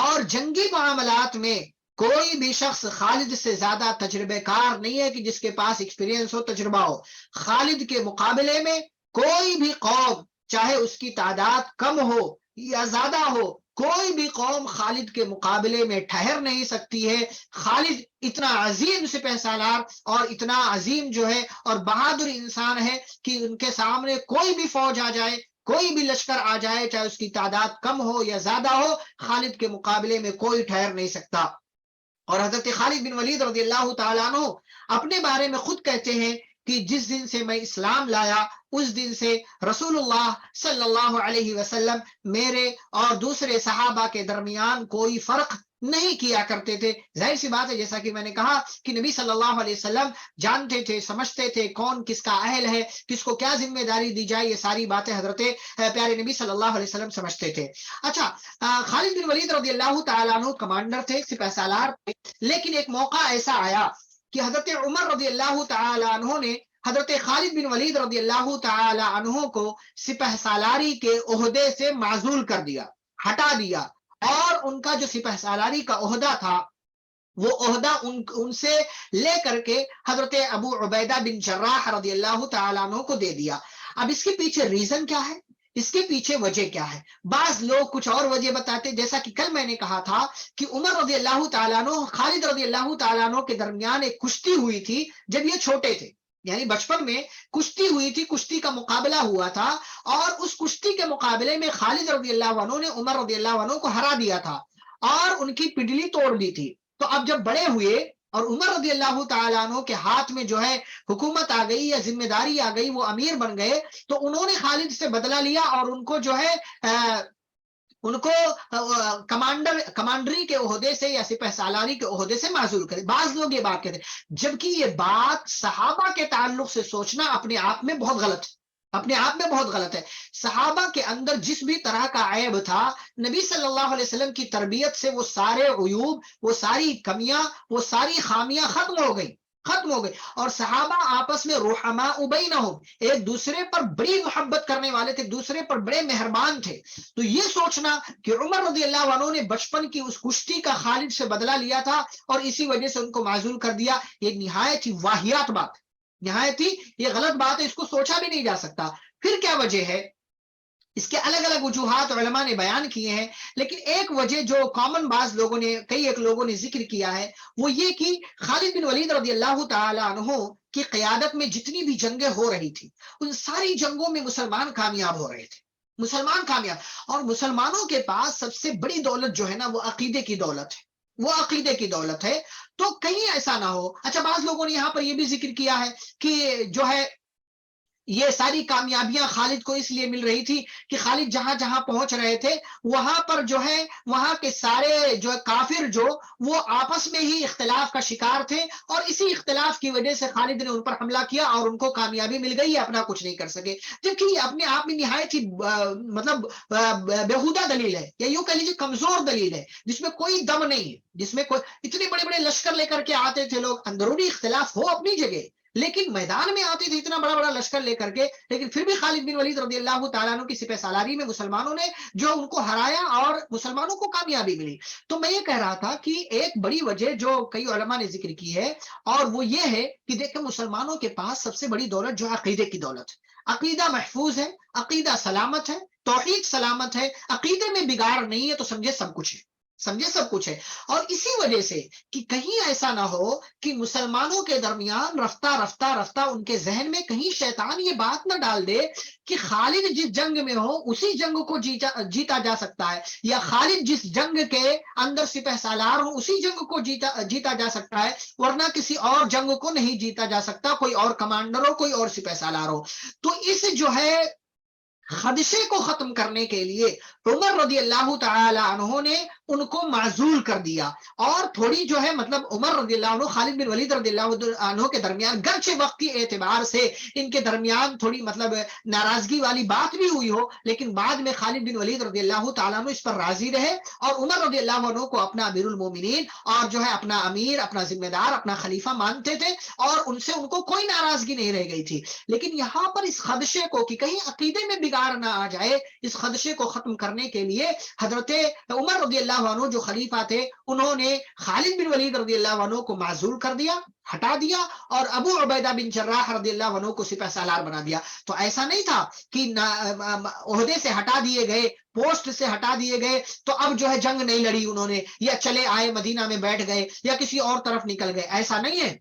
اور جنگی معاملات میں کوئی بھی شخص خالد سے زیادہ تجربے کار نہیں ہے کہ جس کے پاس ایکسپیرینس ہو، تجربہ ہو. خالد کے مقابلے میں کوئی بھی قوم، چاہے اس کی تعداد کم ہو یا زیادہ ہو، کوئی بھی قوم خالد کے مقابلے میں ٹھہر نہیں سکتی ہے. خالد اتنا عظیم سپہ سالار اور اتنا عظیم جو ہے اور بہادر انسان ہے کہ ان کے سامنے کوئی بھی فوج آ جائے، کوئی بھی لشکر آ جائے، چاہے اس کی تعداد کم ہو یا زیادہ ہو، خالد کے مقابلے میں کوئی ٹھہر نہیں سکتا. اور حضرت خالد بن ولید رضی اللہ تعالیٰ عنہ اپنے بارے میں خود کہتے ہیں کہ جس دن سے میں اسلام لایا اس دن سے رسول اللہ صلی اللہ علیہ وسلم میرے اور دوسرے صحابہ کے درمیان کوئی فرق نہیں کیا کرتے تھے. ظاہر سی بات ہے، جیسا کہ میں نے کہا کہ نبی صلی اللہ علیہ وسلم جانتے تھے، سمجھتے تھے کون کس کا اہل ہے، کس کو کیا ذمہ داری دی جائے، یہ ساری باتیں حضرت پیارے نبی صلی اللہ علیہ وسلم سمجھتے تھے. اچھا، خالد بن ولید رضی اللہ تعالیٰ عنہ کمانڈر تھے، سپہ سالار تھے، لیکن ایک موقع ایسا آیا کہ حضرت عمر رضی اللہ تعالیٰ عنہ نے حضرت خالد بن ولید رضی اللہ تعالی عنہ کو سپہ سالاری کے عہدے سے معزول کر دیا، ہٹا دیا، اور ان کا جو سپہ سالاری کا عہدہ تھا وہ عہدہ ان سے لے کر کے حضرت ابو عبیدہ بن جراح رضی اللہ تعالیٰ عنہ کو دے دیا. اب اس کے پیچھے ریزن کیا ہے، اس کے پیچھے وجہ کیا ہے؟ بعض لوگ کچھ اور وجہ بتاتے، جیسا کہ کل میں نے کہا تھا کہ عمر رضی اللہ تعالیٰ عنہ خالد رضی اللہ تعالیٰ عنہ کے درمیان ایک کشتی ہوئی تھی جب یہ چھوٹے تھے، یعنی بچپن میں کشتی ہوئی تھی، کشتی کا مقابلہ ہوا تھا، اور اس کشتی کے مقابلے میں خالد رضی اللہ عنہ نے عمر رضی اللہ عنہ کو ہرا دیا تھا اور ان کی پڈلی توڑ دی تھی. تو اب جب بڑے ہوئے اور عمر رضی اللہ تعالیٰ عنہ کے ہاتھ میں جو ہے حکومت آ گئی یا ذمہ داری آ گئی، وہ امیر بن گئے، تو انہوں نے خالد سے بدلہ لیا اور ان کو جو ہے ان کو کمانڈری کے عہدے سے یا سپہ سالاری کے عہدے سے معزول کرے. بعض لوگ یہ بات کہتے ہیں، جبکہ یہ بات صحابہ کے تعلق سے سوچنا اپنے آپ میں بہت غلط ہے، اپنے آپ میں بہت غلط ہے. صحابہ کے اندر جس بھی طرح کا عیب تھا، نبی صلی اللہ علیہ وسلم کی تربیت سے وہ سارے عیوب، وہ ساری کمیاں، وہ ساری خامیاں ختم ہو گئی. ختم ہو گئے. اور صحابہ آپس میں رحماء بینہم، ایک دوسرے پر بڑی محبت کرنے والے تھے، دوسرے پر بڑے مہربان تھے. تو یہ سوچنا کہ عمر رضی اللہ عنہ نے بچپن کی اس کشتی کا خالد سے بدلہ لیا تھا اور اسی وجہ سے ان کو معزول کر دیا، یہ نہایت ہی واہیات بات، نہایت ہی یہ غلط بات ہے، اس کو سوچا بھی نہیں جا سکتا. پھر کیا وجہ ہے؟ اس کے الگ الگ وجوہات علماء نے بیان کیے ہیں، لیکن ایک وجہ جو کامن بعض لوگوں نے، کئی ایک لوگوں نے ذکر کیا ہے، وہ یہ کہ خالد بن ولید رضی اللہ تعالی عنہ کی قیادت میں جتنی بھی جنگیں ہو رہی تھی، ان ساری جنگوں میں مسلمان کامیاب ہو رہے تھے، مسلمان کامیاب. اور مسلمانوں کے پاس سب سے بڑی دولت جو ہے نا، وہ عقیدے کی دولت ہے، وہ عقیدے کی دولت ہے. تو کہیں ایسا نہ ہو. اچھا، بعض لوگوں نے یہاں پر یہ بھی ذکر کیا ہے کہ جو ہے یہ ساری کامیابیاں خالد کو اس لیے مل رہی تھی کہ خالد جہاں جہاں پہنچ رہے تھے وہاں پر جو ہے وہاں کے سارے جو کافر جو وہ آپس میں ہی اختلاف کا شکار تھے، اور اسی اختلاف کی وجہ سے خالد نے ان پر حملہ کیا اور ان کو کامیابی مل گئی، اپنا کچھ نہیں کر سکے. جبکہ یہ اپنے آپ میں نہایت ہی مطلب بےہودہ دلیل ہے، یا یوں کہہ لیجیے کمزور دلیل ہے، جس میں کوئی دم نہیں ہے، جس میں کوئی، اتنے بڑے بڑے لشکر لے کر کے آتے تھے لوگ، اندرونی اختلاف ہو اپنی جگہ، لیکن میدان میں آتے تھے اتنا بڑا بڑا لشکر لے کر کے، لیکن پھر بھی خالد بن ولید رضی اللہ تعالیٰ عنہ کی سپہ سالاری میں مسلمانوں نے جو ان کو ہرایا اور مسلمانوں کو کامیابی ملی. تو میں یہ کہہ رہا تھا کہ ایک بڑی وجہ جو کئی علماء نے ذکر کی ہے، اور وہ یہ ہے کہ دیکھیں مسلمانوں کے پاس سب سے بڑی دولت جو عقیدے کی دولت ہے، عقیدہ محفوظ ہے، عقیدہ سلامت ہے، توحید سلامت ہے، عقیدے میں بگاڑ نہیں ہے، تو سمجھے سب کچھ ہے، سمجھے سب کچھ ہے. اور اسی وجہ سے کہ کہیں ایسا نہ ہو کہ مسلمانوں کے درمیان رفتہ رفتہ رفتہ ان کے ذہن میں کہیں شیطان یہ بات نہ ڈال دے کہ خالد جس جنگ میں ہو اسی جنگ کو جیتا جا سکتا ہے، یا خالد جس جنگ کے اندر سپہ سالار ہو اسی جنگ کو جیتا جا سکتا ہے، ورنہ کسی اور جنگ کو نہیں جیتا جا سکتا، کوئی اور کمانڈر ہو، کوئی اور سپہ سالار ہو. تو اس جو ہے خدشے کو ختم کرنے کے لیے عمر رضی اللہ تعالی عنہ نے ان کو معزول کر دیا. اور تھوڑی جو ہے مطلب عمر رضی اللہ عنہ خالد بن ولید رضی اللہ عنہ کے درمیان گرچہ وقت کے اعتبار سے ان کے درمیان تھوڑی مطلب ناراضگی والی بات بھی ہوئی ہو، لیکن بعد میں خالد بن ولید رضی اللہ تعالیٰ عنہ اس پر راضی رہے اور عمر رضی اللہ عنہ کو اپنا امیر المومنین اور جو ہے اپنا امیر، اپنا ذمہ دار، اپنا خلیفہ مانتے تھے، اور ان سے ان کو کوئی ناراضگی نہیں رہ گئی تھی. لیکن یہاں پر اس خدشے کو کہ کہیں عقیدے میں نہ آ جائے، اس خدشے کو ختم کرنے کے لیے حضرت عمر رضی اللہ عنہ جو خلیفہ تھے انہوں نے خالد بن ولید رضی اللہ عنہ کو معزول کر دیا، ہٹا دیا، اور ابو عبیدہ بن جراح رضی اللہ عنہ کو سپہ سالار بنا دیا. تو ایسا نہیں تھا کہ عہدے سے ہٹا دیے گئے، پوسٹ سے ہٹا دیے گئے تو اب جو ہے جنگ نہیں لڑی انہوں نے، یا چلے آئے مدینہ میں بیٹھ گئے یا کسی اور طرف نکل گئے، ایسا نہیں ہے.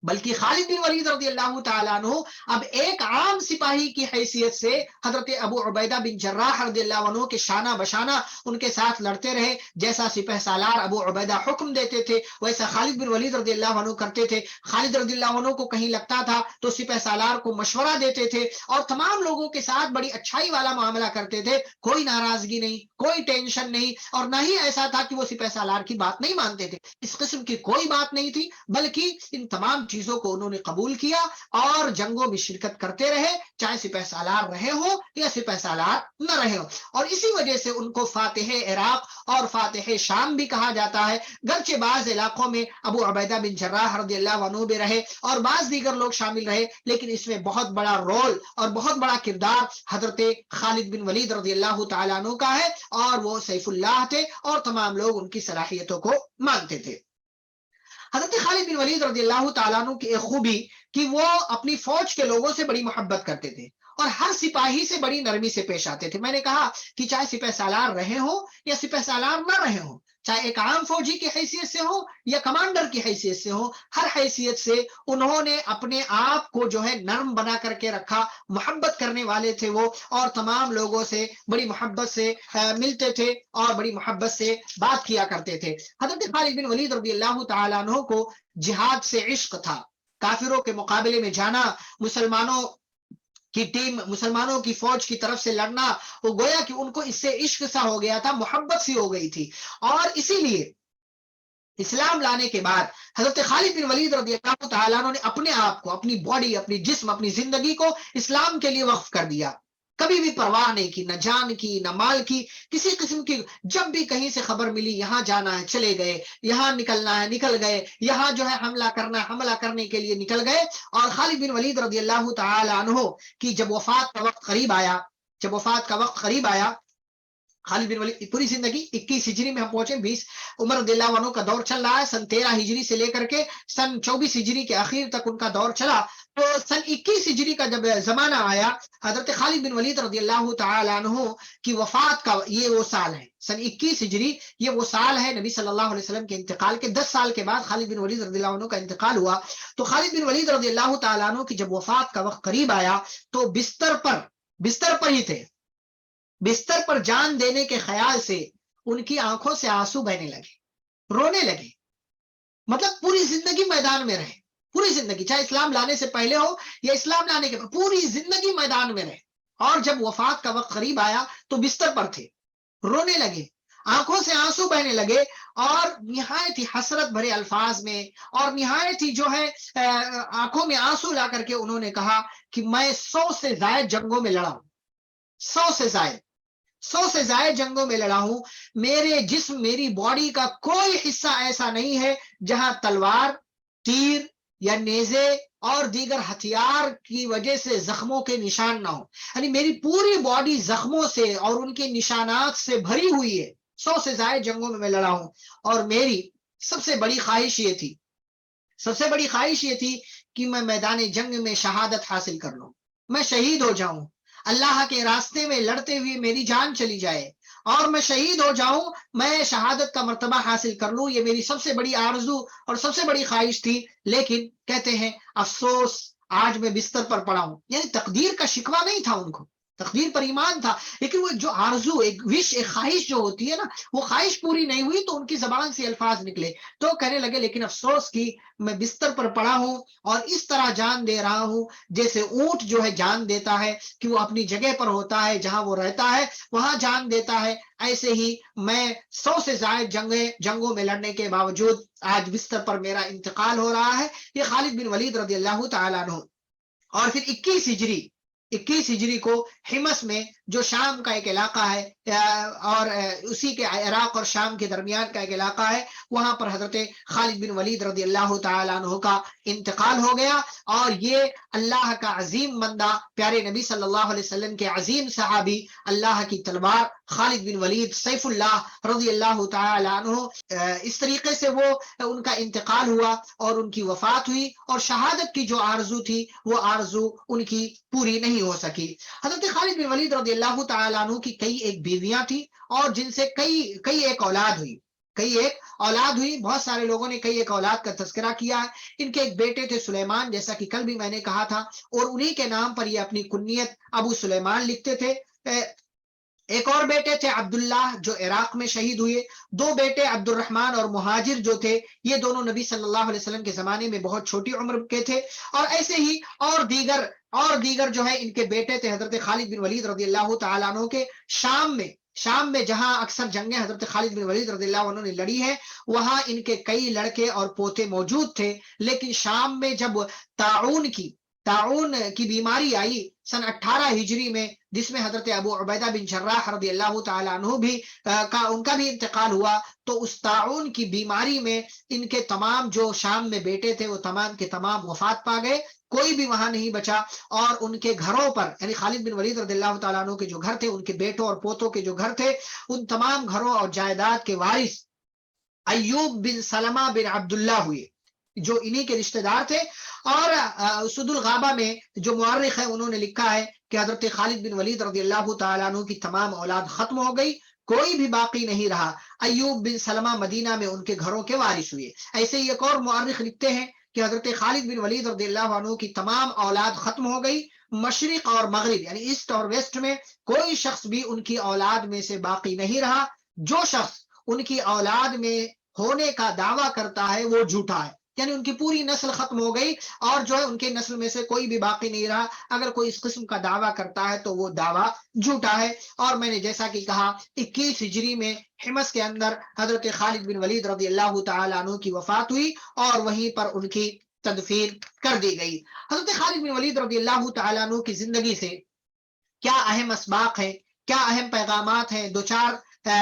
بلکہ خالد بن ولید رضی اللہ تعالیٰ عنہ اب ایک عام سپاہی کی حیثیت سے حضرت ابو عبیدہ بن جراح رضی اللہ عنہ کے شانہ بشانہ ان کے ساتھ لڑتے رہے. جیسا سپہ سالار ابو عبیدہ حکم دیتے تھے ویسا خالد بن ولید رضی اللہ عنہ کرتے تھے. خالد رضی اللہ عنہ کو کہیں لگتا تھا تو سپہ سالار کو مشورہ دیتے تھے اور تمام لوگوں کے ساتھ بڑی اچھائی والا معاملہ کرتے تھے، کوئی ناراضگی نہیں، کوئی ٹینشن نہیں، اور نہ ہی ایسا تھا کہ وہ سپہ سالار کی بات نہیں مانتے تھے. اس قسم کی کوئی بات نہیں تھی، بلکہ ان تمام چیزوں کو انہوں نے قبول کیا اور جنگوں میں شرکت کرتے رہے، چاہے سپہ سالار رہے ہو یا سپہ سالار نہ رہے ہو. اور اسی وجہ سے ان کو فاتح عراق اور فاتح شام بھی کہا جاتا ہے. گرچہ بعض علاقوں میں ابو عبیدہ بن جراح رضی اللہ عنہ بھی رہے اور بعض دیگر لوگ شامل رہے، لیکن اس میں بہت بڑا رول اور بہت بڑا کردار حضرت خالد بن ولید رضی اللہ تعالیٰ عنہ کا ہے، اور وہ سیف اللہ تھے اور تمام لوگ ان کی صلاحیتوں کو مانتے تھے. حضرت خالد بن ولید رضی اللہ تعالیٰ عنہ کی ایک خوبی کہ وہ اپنی فوج کے لوگوں سے بڑی محبت کرتے تھے اور ہر سپاہی سے بڑی نرمی سے پیش آتے تھے. میں نے کہا کہ چاہے سپہ سالار رہے ہو یا سپہ سالار نہ رہے ہو، چاہے ایک عام فوجی کی حیثیت سے ہو یا کمانڈر کی حیثیت سے ہو، ہر حیثیت سے انہوں نے اپنے آپ کو جو ہے نرم بنا کر کے رکھا. محبت کرنے والے تھے وہ، اور تمام لوگوں سے بڑی محبت سے ملتے تھے اور بڑی محبت سے بات کیا کرتے تھے. حضرت خالد بن ولید رضی اللہ تعالیٰ عنہ کو جہاد سے عشق تھا. کافروں کے مقابلے میں جانا، مسلمانوں کی ٹیم، مسلمانوں کی فوج کی طرف سے لڑنا، وہ گویا کہ ان کو اس سے عشق سا ہو گیا تھا، محبت سی ہو گئی تھی. اور اسی لیے اسلام لانے کے بعد حضرت خالد بن ولید رضی اللہ تعالیٰ عنہ نے اپنے آپ کو، اپنی باڈی، اپنی جسم، اپنی زندگی کو اسلام کے لیے وقف کر دیا. کبھی بھی پرواہ نہیں کی، نہ جان کی نہ مال کی، کسی قسم کی. جب بھی کہیں سے خبر ملی یہاں جانا ہے چلے گئے، یہاں نکلنا ہے نکل گئے، یہاں جو ہے حملہ کرنا ہے حملہ کرنے کے لیے نکل گئے. اور خالد بن ولید رضی اللہ تعالی عنہ کی جب وفات کا وقت قریب آیا، جب وفات کا وقت قریب آیا، خالد بن ولید پوری زندگی 21 ہجری میں ہم پہنچے، 20 عمر رضی اللہ عنہ کا دور چل رہا ہے، سن 13 ہجری سے لے کر کے سن 24 ہجری کے اخیر تک ان کا دور چلا. تو سن 21 ہجری کا جب زمانہ آیا، حضرت خالد بن ولید رضی اللہ تعالی عنہ کی وفات کا یہ وہ سال ہے، سن 21 ہجری یہ وہ سال ہے نبی صلی اللہ علیہ وسلم کے انتقال کے 10 سال کے بعد خالد بن ولید رضی اللہ عنہ کا انتقال ہوا. تو خالد بن ولید رضی اللہ تعالی عنہ کی جب وفات کا وقت قریب آیا تو بستر پر ہی تھے، بستر پر جان دینے کے خیال سے ان کی آنکھوں سے آنسو بہنے لگے، رونے لگے. مطلب پوری زندگی میدان میں رہے، پوری زندگی، چاہے اسلام لانے سے پہلے ہو یا اسلام لانے کے بعد، پوری زندگی میدان میں رہے. اور جب وفات کا وقت قریب آیا تو بستر پر تھے، رونے لگے، آنکھوں سے آنسو بہنے لگے، اور نہایت ہی حسرت بھرے الفاظ میں اور نہایت ہی جو ہے آنکھوں میں آنسو لا کر کے انہوں نے کہا کہ میں 100 سے زائد جنگوں میں لڑا ہوں، 100 سے زائد جنگوں میں لڑا ہوں. میرے جسم، میری باڈی کا کوئی حصہ ایسا نہیں ہے جہاں تلوار، تیر یا نیزے اور دیگر ہتھیار کی وجہ سے زخموں کے نشان نہ ہو. یعنی میری پوری باڈی زخموں سے اور ان کے نشانات سے بھری ہوئی ہے. 100 سے زائد جنگوں میں لڑا ہوں، اور میری سب سے بڑی خواہش یہ تھی کہ میں میدان جنگ میں شہادت حاصل کر لوں، میں شہید ہو جاؤں، اللہ کے راستے میں لڑتے ہوئے میری جان چلی جائے اور میں شہید ہو جاؤں، میں شہادت کا مرتبہ حاصل کر لوں. یہ میری سب سے بڑی آرزو اور سب سے بڑی خواہش تھی. لیکن کہتے ہیں افسوس آج میں بستر پر پڑا ہوں. یعنی تقدیر کا شکوہ نہیں تھا ان کو، تقدیر پر ایمان تھا، لیکن وہ جو آرزو، ایک وش، ایک خواہش جو ہوتی ہے نا، وہ خواہش پوری نہیں ہوئی. تو ان کی زبان سے الفاظ نکلے تو کہنے لگے لیکن افسوس کی میں بستر پر پڑا ہوں اور اس طرح جان دے رہا ہوں جیسے اونٹ جو ہے جان دیتا ہے کہ وہ اپنی جگہ پر ہوتا ہے، جہاں وہ رہتا ہے وہاں جان دیتا ہے. ایسے ہی میں 100 سے زائد جنگوں میں لڑنے کے باوجود آج بستر پر میرا انتقال ہو رہا ہے. یہ خالد بن ولید رضی اللہ تعالیٰ عنہ. اور پھر 21 ہجری کو حمص میں، جو شام کا ایک علاقہ ہے اور اسی کے عراق اور شام کے درمیان کا ایک علاقہ ہے، وہاں پر حضرت خالد بن ولید رضی اللہ تعالیٰ عنہ کا انتقال ہو گیا. اور یہ اللہ کا عظیم بندہ، پیارے نبی صلی اللہ علیہ وسلم کے عظیم صحابی، اللہ کی تلوار خالد بن ولید سیف اللہ رضی اللہ تعالیٰ عنہ، اس طریقے سے وہ ان کا انتقال ہوا اور ان کی وفات ہوئی. اور شہادت کی جو آرزو تھی وہ آرزو ان کی پوری نہیں ہو سکی. حضرت خالد بن ولید رضی اللہ تعالیٰ عنہ کی کئی ایک بیویاں تھیں اور جن سے کئی ایک اولاد ہوئی. بہت سارے لوگوں نے کئی ایک اولاد کا تذکرہ کیا ہے. ان کے ایک بیٹے تھے سلیمان، جیسا کہ کل بھی میں نے کہا تھا، اور انہی کے نام پر یہ اپنی کنیت ابو سلیمان لکھتے تھے. ایک اور بیٹے تھے عبداللہ جو عراق میں شہید ہوئے. 2 بیٹے عبد الرحمن اور مہاجر جو تھے، یہ دونوں نبی صلی اللہ علیہ وسلم کے زمانے میں بہت چھوٹی عمر کے تھے. اور ایسے ہی اور دیگر جو ہے ان کے بیٹے تھے حضرت خالد بن ولید رضی اللہ تعالیٰ عنہ کے. شام میں جہاں اکثر جنگیں حضرت خالد بن ولید رضی اللہ عنہ نے لڑی ہے، وہاں ان کے کئی لڑکے اور پوتے موجود تھے. لیکن شام میں جب طاعون کی بیماری آئی سن 18 ہجری میں، جس میں حضرت ابو عبیدہ بن جراح رضی اللہ تعالیٰ عنہ ان کا بھی انتقال ہوا، تو اس طاعون کی بیماری میں ان کے تمام جو شام میں بیٹے تھے وہ تمام کے تمام وفات پا گئے، کوئی بھی وہاں نہیں بچا. اور ان کے گھروں پر، یعنی خالد بن ولید رضی اللہ تعالیٰ عنہ کے جو گھر تھے، ان کے بیٹوں اور پوتوں کے جو گھر تھے، ان تمام گھروں اور جائیداد کے وارث ایوب بن سلمہ بن عبداللہ ہوئے، جو انہی کے رشتہ دار تھے. اور اسد الغابہ میں جو مورخ ہے انہوں نے لکھا ہے کہ حضرت خالد بن ولید رضی اللہ تعالیٰ عنہ کی تمام اولاد ختم ہو گئی، کوئی بھی باقی نہیں رہا. ایوب بن سلمہ مدینہ میں ان کے گھروں کے وارث ہوئے. ایسے ہی ایک اور مورخ لکھتے ہیں کہ حضرت خالد بن ولید رضی اللہ عنہ کی تمام اولاد ختم ہو گئی. مشرق اور مغرب یعنی ایسٹ اور ویسٹ میں کوئی شخص بھی ان کی اولاد میں سے باقی نہیں رہا. جو شخص ان کی اولاد میں ہونے کا دعویٰ کرتا ہے وہ جھوٹا ہے، یعنی ان کی پوری نسل ختم ہو گئی اور جو ہے ان کے نسل میں سے کوئی بھی باقی نہیں رہا. اگر کوئی اس قسم کا دعویٰ کرتا ہے تو وہ دعویٰ جھوٹا ہے. اور میں نے جیسا کہ کہا 21 ہجری میں حمص کے اندر حضرت خالد بن ولید رضی اللہ تعالیٰ عنہ کی وفات ہوئی اور وہیں پر ان کی تدفین کر دی گئی. حضرت خالد بن ولید رضی اللہ تعالیٰ عنہ کی زندگی سے کیا اہم اسباق ہے، کیا اہم پیغامات ہیں، دو چار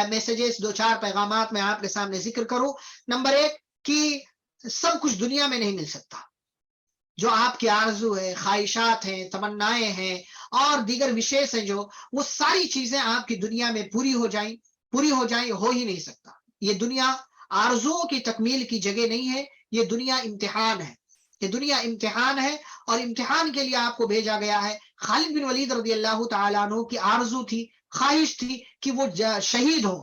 میسیجز، دو چار پیغامات میں آپ کے سامنے ذکر کروں۔ نمبر ایک کہ سب کچھ دنیا میں نہیں مل سکتا۔ جو آپ کی آرزو ہے، خواہشات ہیں، تمنائیں ہیں اور دیگر وشیش ہیں، جو وہ ساری چیزیں آپ کی دنیا میں پوری ہو جائیں ہو ہی نہیں سکتا۔ یہ دنیا آرزوؤں کی تکمیل کی جگہ نہیں ہے، یہ دنیا امتحان ہے، یہ دنیا امتحان ہے اور امتحان کے لیے آپ کو بھیجا گیا ہے۔ خالد بن ولید رضی اللہ تعالیٰ عنہ کی آرزو تھی، خواہش تھی کہ وہ شہید ہو،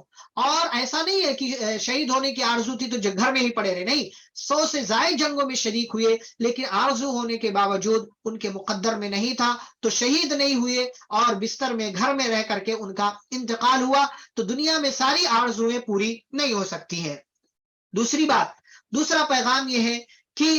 اور ایسا نہیں ہے کہ شہید ہونے کی آرزو تھی تو گھر میں ہی پڑے رہے، نہیں، 100 سے زائد جنگوں میں شریک ہوئے، لیکن آرزو ہونے کے باوجود ان کے مقدر میں نہیں تھا تو شہید نہیں ہوئے اور بستر میں گھر میں رہ کر کے ان کا انتقال ہوا۔ تو دنیا میں ساری آرزویں پوری نہیں ہو سکتی ہے۔ دوسری بات، دوسرا پیغام یہ ہے کہ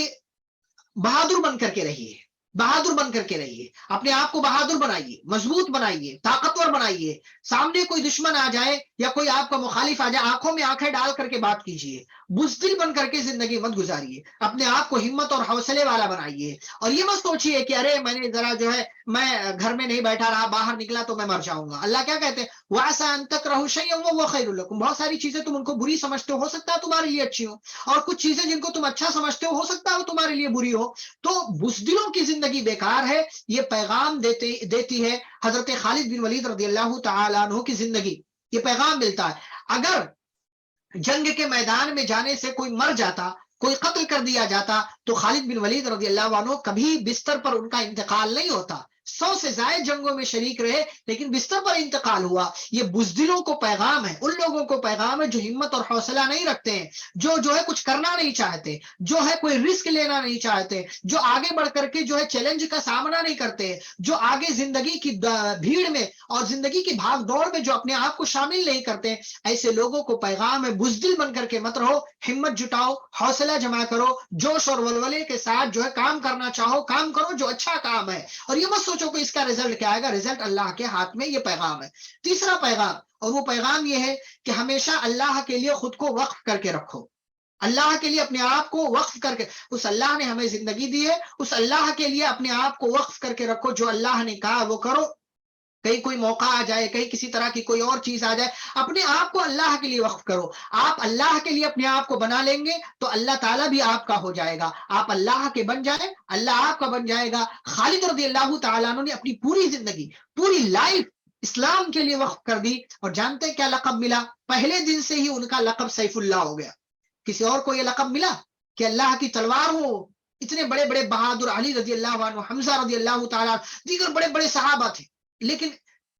بہادر بن کر کے رہیے، بہادر بن کر کے رہیے، اپنے آپ کو بہادر بنائیے، مضبوط بنائیے، طاقتور بنائیے۔ سامنے کوئی دشمن آ جائے یا کوئی آپ کا مخالف آ جائے، آنکھوں میں آنکھیں ڈال کر کے بات کیجیے، بزدل بن کر کے زندگی مت گزاریے، اپنے آپ کو ہمت اور حوصلے والا بنائیے، اور یہ مت سوچیے کہ ارے میں نے ذرا جو ہے میں گھر میں نہیں بیٹھا رہا، باہر نکلا تو میں مر جاؤں گا۔ اللہ کیا کہتے ہیں؟ وَعَسَىٰ أَن تَكْرَهُوا شَيْئًا وَهُوَ خَيْرٌ لَكُمْ۔ بہت ساری چیزیں تم ان کو بری سمجھتے ہو سکتا ہے تمہارے لیے اچھی ہو، اور کچھ چیزیں جن کو تم اچھا سمجھتے ہو سکتا ہے وہ تمہارے لیے بری ہو۔ تو بزدلوں کی زندگی بیکار ہے، یہ پیغام دیتی ہے حضرت خالد بن ولید رضی اللہ تعالیٰ عنہ کی زندگی، یہ پیغام ملتا ہے۔ اگر جنگ کے میدان میں جانے سے کوئی مر جاتا، کوئی قتل کر دیا جاتا، تو خالد بن ولید رضی اللہ عنہ کبھی بستر پر ان کا انتقال نہیں ہوتا۔ 100 سے زائد جنگوں میں شریک رہے لیکن بستر پر انتقال ہوا۔ یہ بزدلوں کو پیغام ہے، ان لوگوں کو پیغام ہے جو ہمت اور حوصلہ نہیں رکھتے ہیں، جو ہے کچھ کرنا نہیں چاہتے، جو ہے کوئی رسک لینا نہیں چاہتے، جو آگے بڑھ کر کے جو ہے چیلنج کا سامنا نہیں کرتے، جو آگے زندگی کی بھیڑ میں اور زندگی کی بھاگ دوڑ میں جو اپنے آپ کو شامل نہیں کرتے۔ ایسے لوگوں کو پیغام ہے بزدل بن کر کے مت رہو، ہمت جٹاؤ، حوصلہ جمع کرو، جوش اور ولولے کے ساتھ جو ہے کام کرنا چاہو، کام کرو جو اچھا کام ہے، اور یہ مت سوچو کہ اس کا رزلٹ کیا آئے گا، رزلٹ اللہ کے ہاتھ میں۔ یہ پیغام ہے۔ تیسرا پیغام، اور وہ پیغام یہ ہے کہ ہمیشہ اللہ کے لیے خود کو وقف کر کے رکھو، اللہ کے لیے اپنے آپ کو وقف کر کے، اس اللہ نے ہمیں زندگی دی ہے، اس اللہ کے لیے اپنے آپ کو وقف کر کے رکھو، جو اللہ نے کہا وہ کرو۔ کہیں کوئی موقع آ جائے، کہیں کسی طرح کی کوئی اور چیز آ جائے، اپنے آپ کو اللہ کے لیے وقف کرو۔ آپ اللہ کے لیے اپنے آپ کو بنا لیں گے تو اللہ تعالیٰ بھی آپ کا ہو جائے گا، آپ اللہ کے بن جائیں اللہ آپ کا بن جائے گا۔ خالد رضی اللہ تعالیٰ عنہ نے اپنی پوری زندگی، پوری لائف اسلام کے لیے وقف کر دی، اور جانتے کیا لقب ملا؟ پہلے دن سے ہی ان کا لقب سیف اللہ ہو گیا۔ کسی اور کو یہ لقب ملا کہ اللہ کی تلوار ہو؟ اتنے بڑے بڑے بہادر علی رضی اللہ عنہ، حمزہ رضی اللہ تعالیٰ، دیگر بڑے بڑے صحابہ تھے، لیکن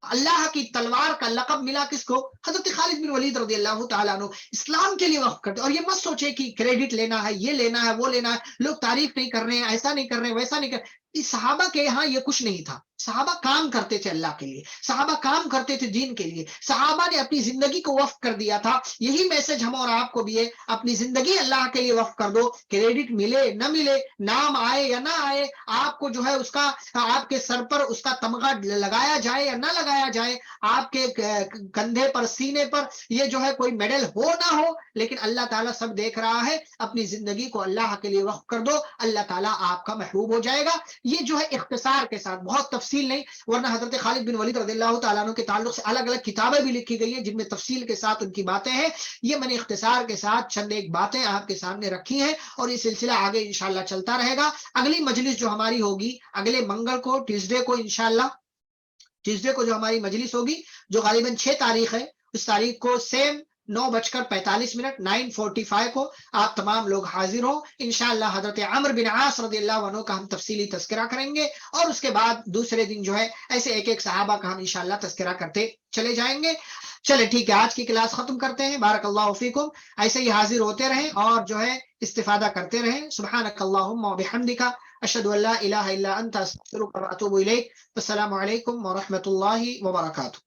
اللہ کی تلوار کا لقب ملا کس کو؟ حضرت خالد بن ولید رضی اللہ تعالیٰ عنہ۔ اسلام کے لیے وقف کرتے، اور یہ مت سوچے کہ کریڈٹ لینا ہے، یہ لینا ہے، وہ لینا ہے، لوگ تعریف نہیں کر رہے ہیں، ایسا نہیں کر رہے ہیں، ویسا نہیں کر رہے۔ صحابہ کے یہاں یہ کچھ نہیں تھا، صحابہ کام کرتے تھے اللہ کے لیے، صحابہ کام کرتے تھے دین کے لیے، صحابہ نے اپنی زندگی کو وقف کر دیا تھا۔ یہی میسج ہم اور آپ کو بھی ہے، اپنی زندگی اللہ کے لیے وقف کر دو، کریڈٹ ملے نہ ملے، نام آئے یا نہ آئے، آپ کو جو ہے اس کا، آپ کے سر پر اس کا تمغہ لگایا جائے یا نہ لگایا جائے، آپ کے کندھے پر، سینے پر یہ جو ہے کوئی میڈل ہو نہ ہو، لیکن اللہ تعالیٰ سب دیکھ رہا ہے۔ اپنی زندگی کو اللہ کے لیے وقف کر دو، اللہ تعالیٰ آپ کا محبوب ہو جائے گا۔ یہ جو ہے اختصار کے ساتھ، بہت تفصیل نہیں، ورنہ حضرت خالد بن ولید رضی اللہ تعالیٰ عنہ کے تعلق سے الگ الگ کتابیں بھی لکھی گئی ہیں جن میں تفصیل کے ساتھ ان کی باتیں ہیں۔ یہ میں نے اختصار کے ساتھ چند ایک باتیں آپ کے سامنے رکھی ہیں، اور یہ سلسلہ آگے انشاءاللہ چلتا رہے گا۔ اگلی مجلس جو ہماری ہوگی اگلے منگل کو، ٹیوزڈے کو انشاءاللہ، ٹیوزڈے کو جو ہماری مجلس ہوگی جو غالباً 6 تاریخ ہے، اس تاریخ کو سیم 9:45 9:45 کو آپ تمام لوگ حاضر ہوں انشاءاللہ۔ حضرت عمرو بن عاص رضی اللہ عنہ کا ہم تفصیلی تذکرہ کریں گے، اور اس کے بعد دوسرے دن جو ہے ایسے ایک ایک صحابہ کا ہم انشاءاللہ تذکرہ کرتے چلے جائیں گے۔ چلے ٹھیک ہے، آج کی کلاس ختم کرتے ہیں۔ بارک اللہ فیکم، ایسے ہی حاضر ہوتے رہیں اور جو ہے استفادہ کرتے رہیں۔ سبحانک اللہم و بحمدک، اشہد ان لا الہ الا انت، استغفرک و اتوب الیک۔ السلام علیکم ورحمۃ اللہ وبرکاتہ۔